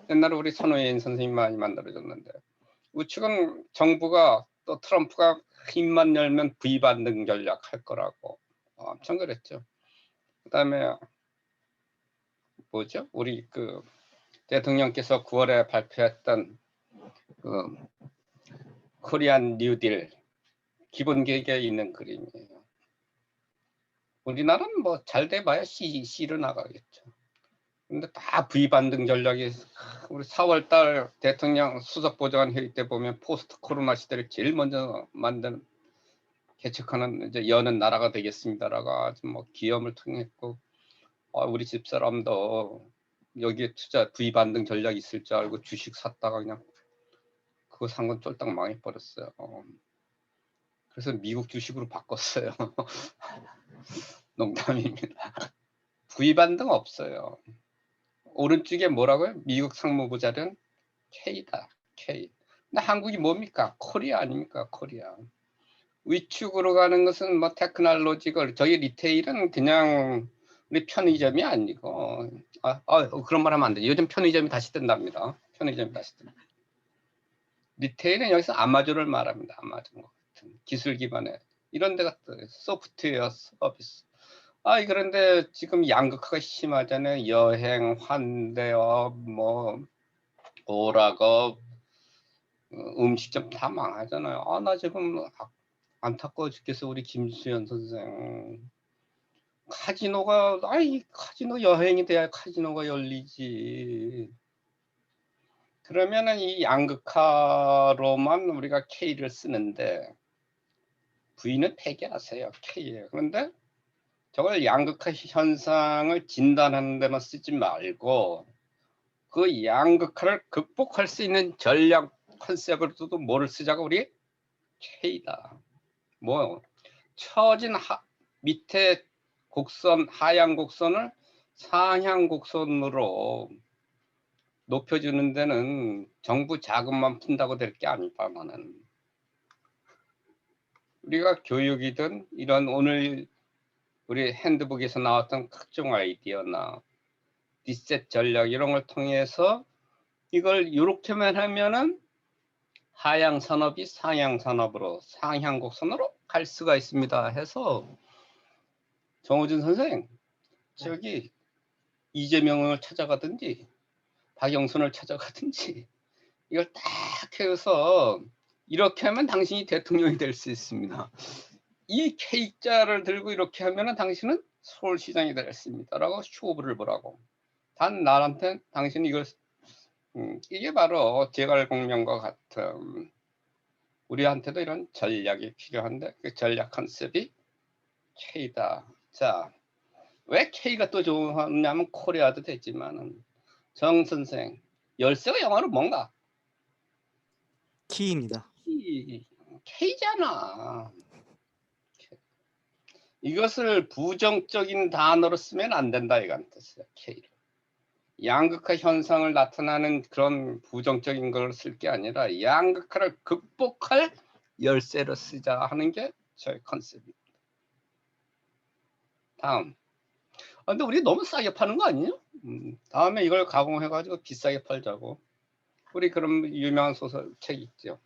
옛날에 우리 손호인 선생님 많이 만들어줬는데, 우측은 정부가 또 트럼프가 힘만 열면 V반등 전략 할 거라고 엄청 그랬죠. 그 다음에 뭐죠? 우리 대통령께서 9월에 발표했던 코리안 뉴딜 기본 계획에 있는 그림이에요. 우리나라는 뭐 잘 돼봐야 C로 나가겠죠. 근데 다 V반등 전략이, 우리 4월달 대통령 수석보좌관 회의 때 보면 포스트 코로나 시대를 제일 먼저 개척하는 이제 여는 나라가 되겠습니다라고 아주 뭐 기염을 통했고, 우리 집사람도 여기에 투자 V반등 전략이 있을 줄 알고 주식 샀다가 그냥 그거 산 건 쫄딱 망해버렸어요. 그래서 미국 주식으로 바꿨어요. 농담입니다. V반등 없어요. 오른쪽에 뭐라고요? 미국 상무부자는 K다. K. 근데 한국이 뭡니까? 코리아 아닙니까? 코리아. 위축으로 가는 것은 뭐 테크놀로지가, 저희 리테일은 그냥 우리 편의점이 아니고, 그런 말 하면 안 돼. 요즘 편의점이 다시 뜬답니다. 편의점이 다시 뜬다. 리테일은 여기서 아마존을 말합니다. 아마존 같은 기술 기반의 이런 데 같은 소프트웨어 서비스. 그런데 지금 양극화가 심하잖아요. 여행, 환대업, 뭐 오락업, 음식점 다 망하잖아요. 나 지금 안타까워 죽겠어. 우리 김수현 선생. 카지노가 카지노 여행이 돼야 카지노가 열리지. 그러면은 이 양극화로만 우리가 K를 쓰는데 V는 폐기하세요. K예요. 그런데 저걸 양극화 현상을 진단하는 데만 쓰지 말고 그 양극화를 극복할 수 있는 전략 컨셉으로도 뭐를 쓰자고 우리 K다. 뭐 처진 밑에 곡선 하향 곡선을 상향 곡선으로 높여주는 데는 정부 자금만 푼다고 될 게 아니다. 나는 우리가 교육이든 이런 오늘 우리 핸드북에서 나왔던 각종 아이디어나 리셋 전략 이런 걸 통해서 이걸 이렇게만 하면은 하향 산업이 상향 산업으로 상향 곡선으로 갈 수가 있습니다 해서 정호준 선생 저기 이재명을 찾아가든지 박영선을 찾아가든지 이걸 딱 해서 이렇게 하면 당신이 대통령이 될 수 있습니다. 이 K자를 들고 이렇게 하면 당신은 서울시장이 됐습니다 라고 쇼부를 보라고. 단 나한테 당신이 이걸 이게 바로 제갈공명과 같은 우리한테도 이런 전략이 필요한데 그 전략 컨셉이 K다. 자, 왜 K가 또 좋냐면 코리아도 됐지만은 정 선생 열쇠가 영어로 뭔가? 키입니다. K잖아. 이것을 부정적인 단어로 쓰면 안 된다 이건 뜻이야. K를. 양극화 현상을 나타나는 그런 부정적인 걸 쓸 게 아니라 양극화를 극복할 열쇠로 쓰자 하는 게 저희 컨셉입니다. 다음. 근데 우리 너무 싸게 파는 거 아니에요? 다음에 이걸 가공해가지고 비싸게 팔자고. 우리 그런 유명한 소설책 있죠.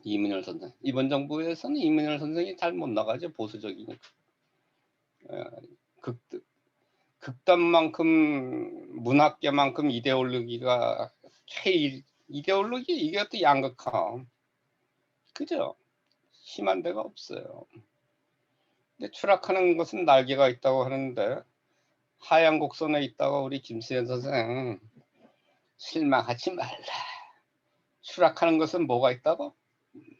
이문열 선생. 이번 정부에서는 이문열 선생이 잘 못 나가죠. 보수적이니까. 극단만큼 문학계만큼 이데올로기가 K 이데올로기 이게 또 양극화. 그죠? 심한 데가 없어요. 근데 추락하는 것은 날개가 있다고 하는데 하얀 곡선에 있다가 우리 김수현 선생 실망하지 말라. 추락하는 것은 뭐가 있다고?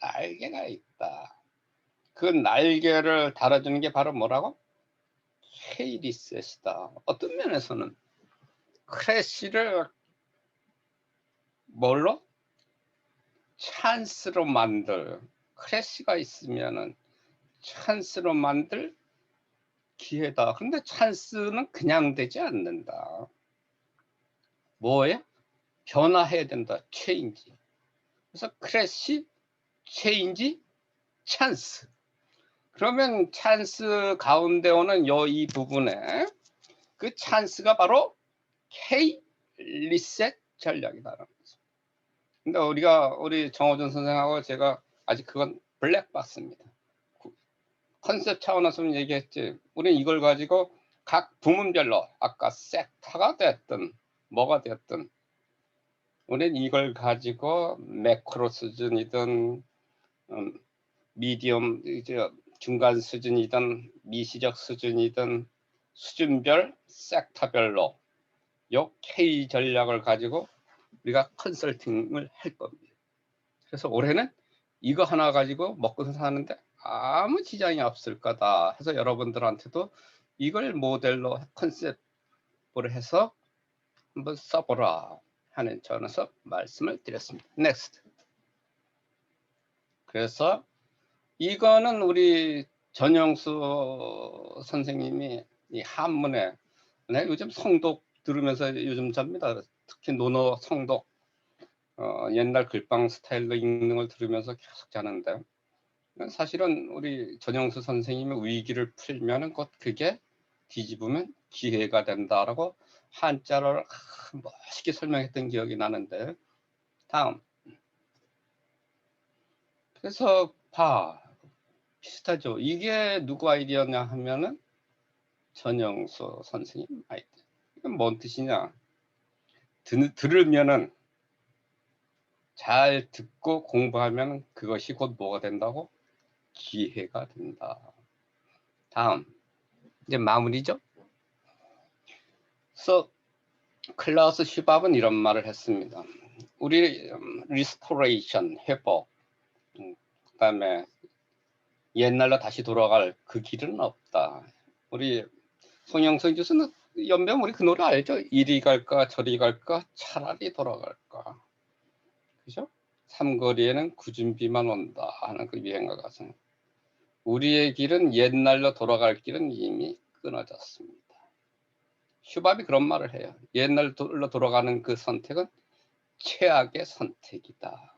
날개가 있다. 그 날개를 달아주는 게 바로 뭐라고? K-리셋이다. 어떤 면에서는 크래시를 뭘로? 찬스로 만들. 크래시가 있으면은 찬스로 만들 기회다. 근데 찬스는 그냥 되지 않는다. 뭐예요? 변화해야 된다. 체인지. 그래서 크래시, 체인지, 찬스. 그러면 찬스 가운데 오는 이 부분에 그 찬스가 바로 K 리셋 전략이다라는 거죠. 근데 우리 정호준 선생하고 제가 아직 그건 블랙박스입니다. 컨셉 차원에서 얘기했지. 우리는 이걸 가지고 각 부문별로 아까 섹터가 됐든 뭐가 됐든 우리는 이걸 가지고 매크로 수준이든 미디엄 이제 중간 수준이든 미시적 수준이든 수준별 섹터별로 요 K 전략을 가지고 우리가 컨설팅을 할 겁니다. 그래서 올해는 이거 하나 가지고 먹고 사는데 아무 지장이 없을 거다 해서 여러분들한테도 이걸 모델로 컨셉으로 해서 한번 써보라 하는 차원에서 말씀을 드렸습니다. 넥스트. 그래서 이거는 우리 전영수 선생님이 이 한문에 요즘 성독 들으면서 요즘 잡니다. 특히 논어 성독 옛날 글방 스타일로 읽는 걸 들으면서 계속 자는데 사실은 우리 전영수 선생님의 위기를 풀면은 곧 그게 뒤집으면 기회가 된다라고 한자를 멋있게 설명했던 기억이 나는데 다음 그래서 비슷하죠. 이게 누구 아이디어냐 하면은 전영수 선생님 아이디어. 이건 뭔 뜻이냐? 들으면은 잘 듣고 공부하면 그것이 곧 뭐가 된다고? 기회가 된다. 다음 이제 마무리죠. 그래서 클라우스 슈밥은 이런 말을 했습니다. 우리 리스토레이션 회복, 그다음에 옛날로 다시 돌아갈 그 길은 없다. 우리 송영선 교수는 연배면 우리 그 노래 알죠? 이리 갈까 저리 갈까 차라리 돌아갈까. 그죠? 삼거리에는 구준비만 온다 하는 그 유행가 가사. 우리의 길은 옛날로 돌아갈 길은 이미 끊어졌습니다. 슈밥이 그런 말을 해요. 옛날로 돌아가는 그 선택은 최악의 선택이다.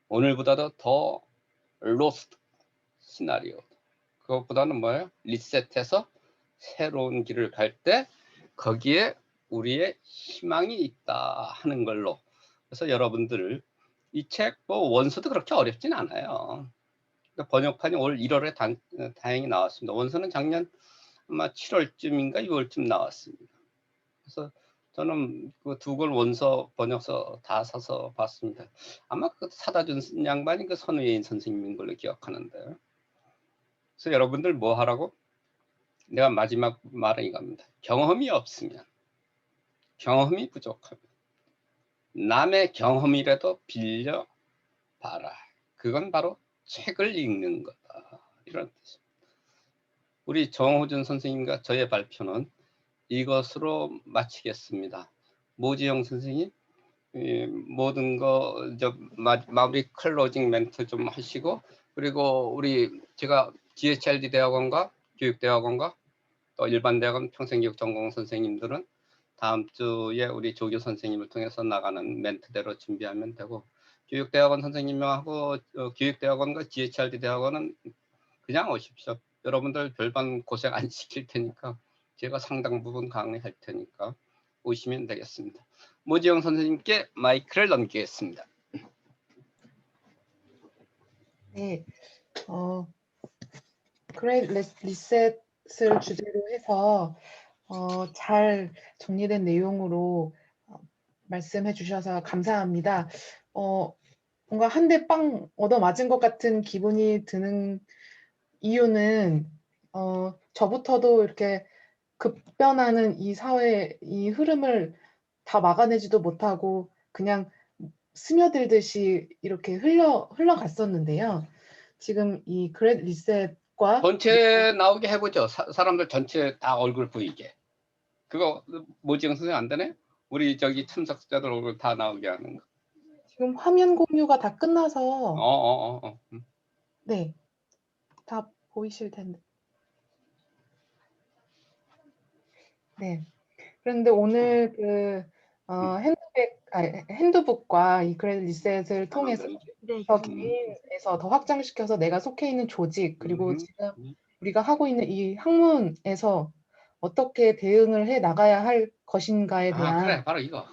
오늘보다도 더 로스트 시나리오. 그것보다는 뭐예요? 리셋해서 새로운 길을 갈 때 거기에 우리의 희망이 있다 하는 걸로. 그래서 여러분들 이 책 뭐 원서도 그렇게 어렵진 않아요. 번역판이 올 1월에 다행히 나왔습니다. 원서는 작년 아마 7월쯤인가 6월쯤 나왔습니다. 그래서 저는 그 두 권 원서 번역서 다 사서 봤습니다. 아마 그 사다 준 양반이 그 선우예인 선생님인 걸로 기억하는데. 그래서 여러분들 뭐 하라고? 내가 마지막 말은 이겁니다. 경험이 없으면, 경험이 부족하면 남의 경험이라도 빌려 봐라. 그건 바로 책을 읽는 거다. 이런 뜻입니다. 우리 정호준 선생님과 저의 발표는 이것으로 마치겠습니다. 모지영 선생님, 모든 거 마무리 클로징 멘트 좀 하시고, 그리고 제가 GHRD 대학원과 교육대학원과 또 일반 대학원 평생교육 전공 선생님들은 다음 주에 우리 조교 선생님을 통해서 나가는 멘트대로 준비하면 되고, 교육대학원 선생님하고 교육대학원과 GHRD 대학원은 그냥 오십시오. 여러분들 별반 고생 안 시킬 테니까 제가 상당 부분 강의할 테니까 오시면 되겠습니다. 모지영 선생님께 마이크를 넘기겠습니다. 네, 그레이트 리셋을 주제로 해서 잘 정리된 내용으로 말씀해 주셔서 감사합니다. 뭔가 한 대 빵 얻어 맞은 것 같은 기분이 드는 이유는 저부터도 이렇게 급변하는 이 사회 이 흐름을 다 막아내지도 못하고 그냥 스며들듯이 이렇게 흘러갔었는데요. 지금 이 그레이트 리셋과 전체 나오게 해보죠. 사람들 전체 다 얼굴 보이게. 그거 모지영 선생님 안 되네? 우리 저기 참석자들 얼굴 다 나오게 하는 거. 지금 화면 공유가 다 끝나서 네, 다 보이실 텐데. 네. 그런데 오늘 그 핸드북과 이 그레이트 리셋을 통해서 더 개인에서 더 확장시켜서 내가 속해 있는 조직 그리고 지금 우리가 하고 있는 이 학문에서 어떻게 대응을 해 나가야 할 것인가에 대한 그래, 바로 이거.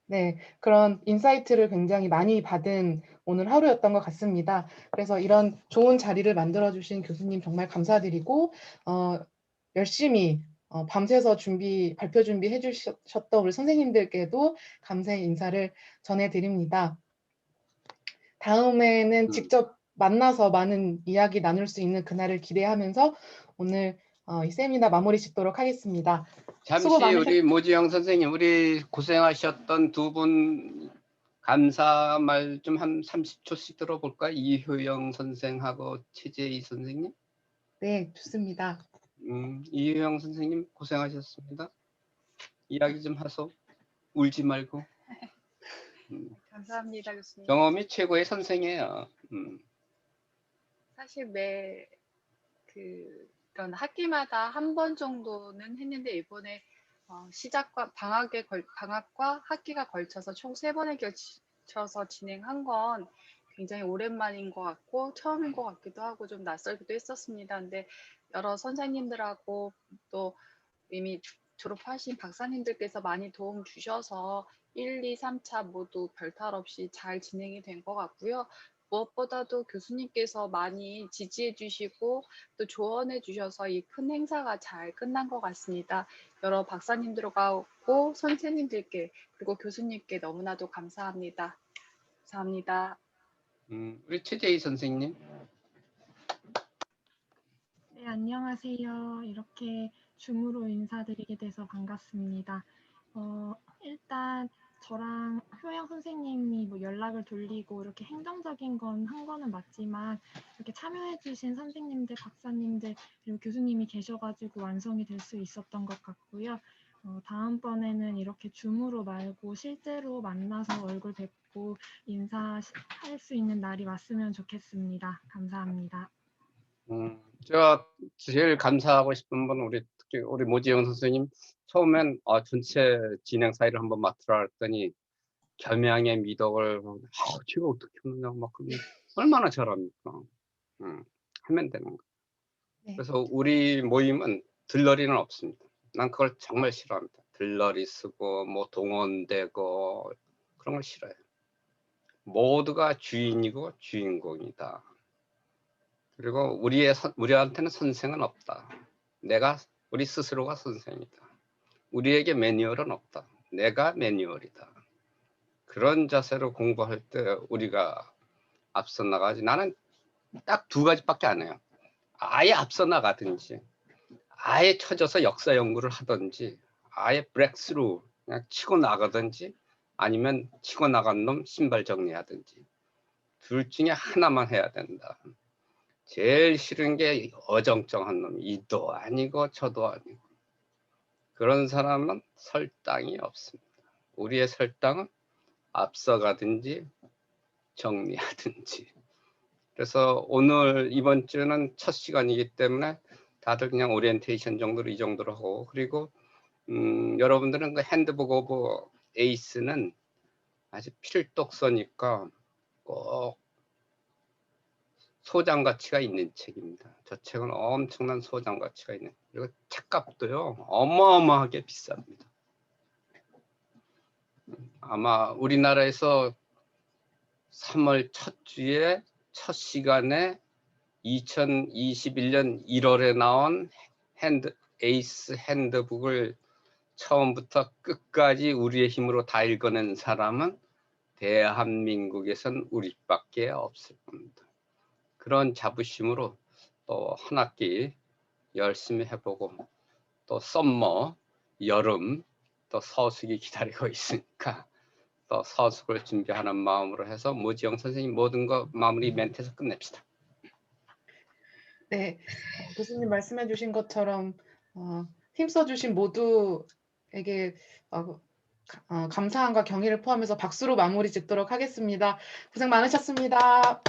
네, 그런 인사이트를 굉장히 많이 받은 오늘 하루였던 것 같습니다. 그래서 이런 좋은 자리를 만들어주신 교수님 정말 감사드리고 열심히 밤새서 발표 준비해 주셨던 우리 선생님들께도 감사의 인사를 전해드립니다. 다음에는 직접 만나서 많은 이야기 나눌 수 있는 그날을 기대하면서 오늘 이 세미나 마무리 짓도록 하겠습니다. 잠시 수고 많으셨... 우리 모지영 선생님, 우리 고생하셨던 두 분 감사 말 좀 한 30초씩 들어볼까? 이효영 선생하고 최재희 선생님. 네, 좋습니다. 이효영 선생님 고생하셨습니다. 이야기 좀 하소. 울지 말고. 감사합니다, 교수님. 경험이 최고의 선생이에요. 사실 이런 학기마다 한 번 정도는 했는데 이번에 시작과 방학과 학기가 걸쳐서 총 3번에 걸쳐서 진행한 건 굉장히 오랜만인 것 같고 처음인 것 같기도 하고 좀 낯설기도 했었습니다. 근데 여러 선생님들하고 또 이미 졸업하신 박사님들께서 많이 도움 주셔서 1, 2, 3차 모두 별탈 없이 잘 진행이 된 것 같고요. 무엇보다도 교수님께서 많이 지지해 주시고 또 조언해 주셔서 이 큰 행사가 잘 끝난 것 같습니다. 여러 박사님들하고 선생님들께 그리고 교수님께 너무나도 감사합니다. 감사합니다. 우리 최재희 선생님. 네, 안녕하세요. 이렇게 줌으로 인사드리게 돼서 반갑습니다. 일단 저랑 효영 선생님이 뭐 연락을 돌리고 이렇게 행정적인 건 한 거는 맞지만 이렇게 참여해주신 선생님들, 박사님들 그리고 교수님이 계셔가지고 완성이 될 수 있었던 것 같고요. 다음번에는 이렇게 줌으로 말고 실제로 만나서 얼굴 뵙고 인사할 수 있는 날이 왔으면 좋겠습니다. 감사합니다. 제가 제일 감사하고 싶은 분 특히 우리 모지영 선생님. 처음엔 전체 진행 사회를 한번 맡으라 했더니 겸양의 미덕을 제가 어떻게 하느냐 막 그러면 얼마나 잘합니까? 하면 되는 거. 네. 그래서 우리 모임은 들러리는 없습니다. 난 그걸 정말 싫어합니다. 들러리 쓰고 뭐 동원되고 그런 걸 싫어해요. 모두가 주인이고 주인공이다. 그리고 우리한테는 선생은 없다. 우리 스스로가 선생이다. 우리에게 매뉴얼은 없다. 내가 매뉴얼이다. 그런 자세로 공부할 때 우리가 앞서 나가지. 나는 딱 두 가지밖에 안 해요. 아예 앞서 나가든지, 아예 쳐져서 역사 연구를 하든지, 아예 브렉스루 그냥 치고 나가든지, 아니면 치고 나간 놈 신발 정리하든지. 둘 중에 하나만 해야 된다. 제일 싫은 게 어정쩡한 놈. 이도 아니고 저도 아니고. 그런 사람은 설당이 없습니다. 우리의 설당은 앞서가든지 정리하든지. 그래서 이번 주는 첫 시간이기 때문에 다들 그냥 오리엔테이션 정도로 이 정도로 하고, 그리고 여러분들은 그 핸드북 오브 에이스는 아주 필독서니까 꼭 소장 가치가 있는 책입니다. 저 책은 엄청난 소장 가치가 있는, 그리고 책값도요 어마어마하게 비쌉니다. 아마 우리나라에서 3월 첫 주에 첫 시간에 2021년 1월에 나온 에이스 핸드북을 처음부터 끝까지 우리의 힘으로 다 읽어낸 사람은 대한민국에선 우리밖에 없을 겁니다. 그런 자부심으로 또 한 학기 열심히 해보고, 또 썸머, 여름, 또 서숙이 기다리고 있으니까 또 서숙을 준비하는 마음으로 해서 모지영 선생님 모든 거 마무리 멘트에서 끝냅시다. 네, 교수님 말씀해 주신 것처럼 힘써주신 모두에게 감사함과 경의를 포함해서 박수로 마무리 짓도록 하겠습니다. 고생 많으셨습니다.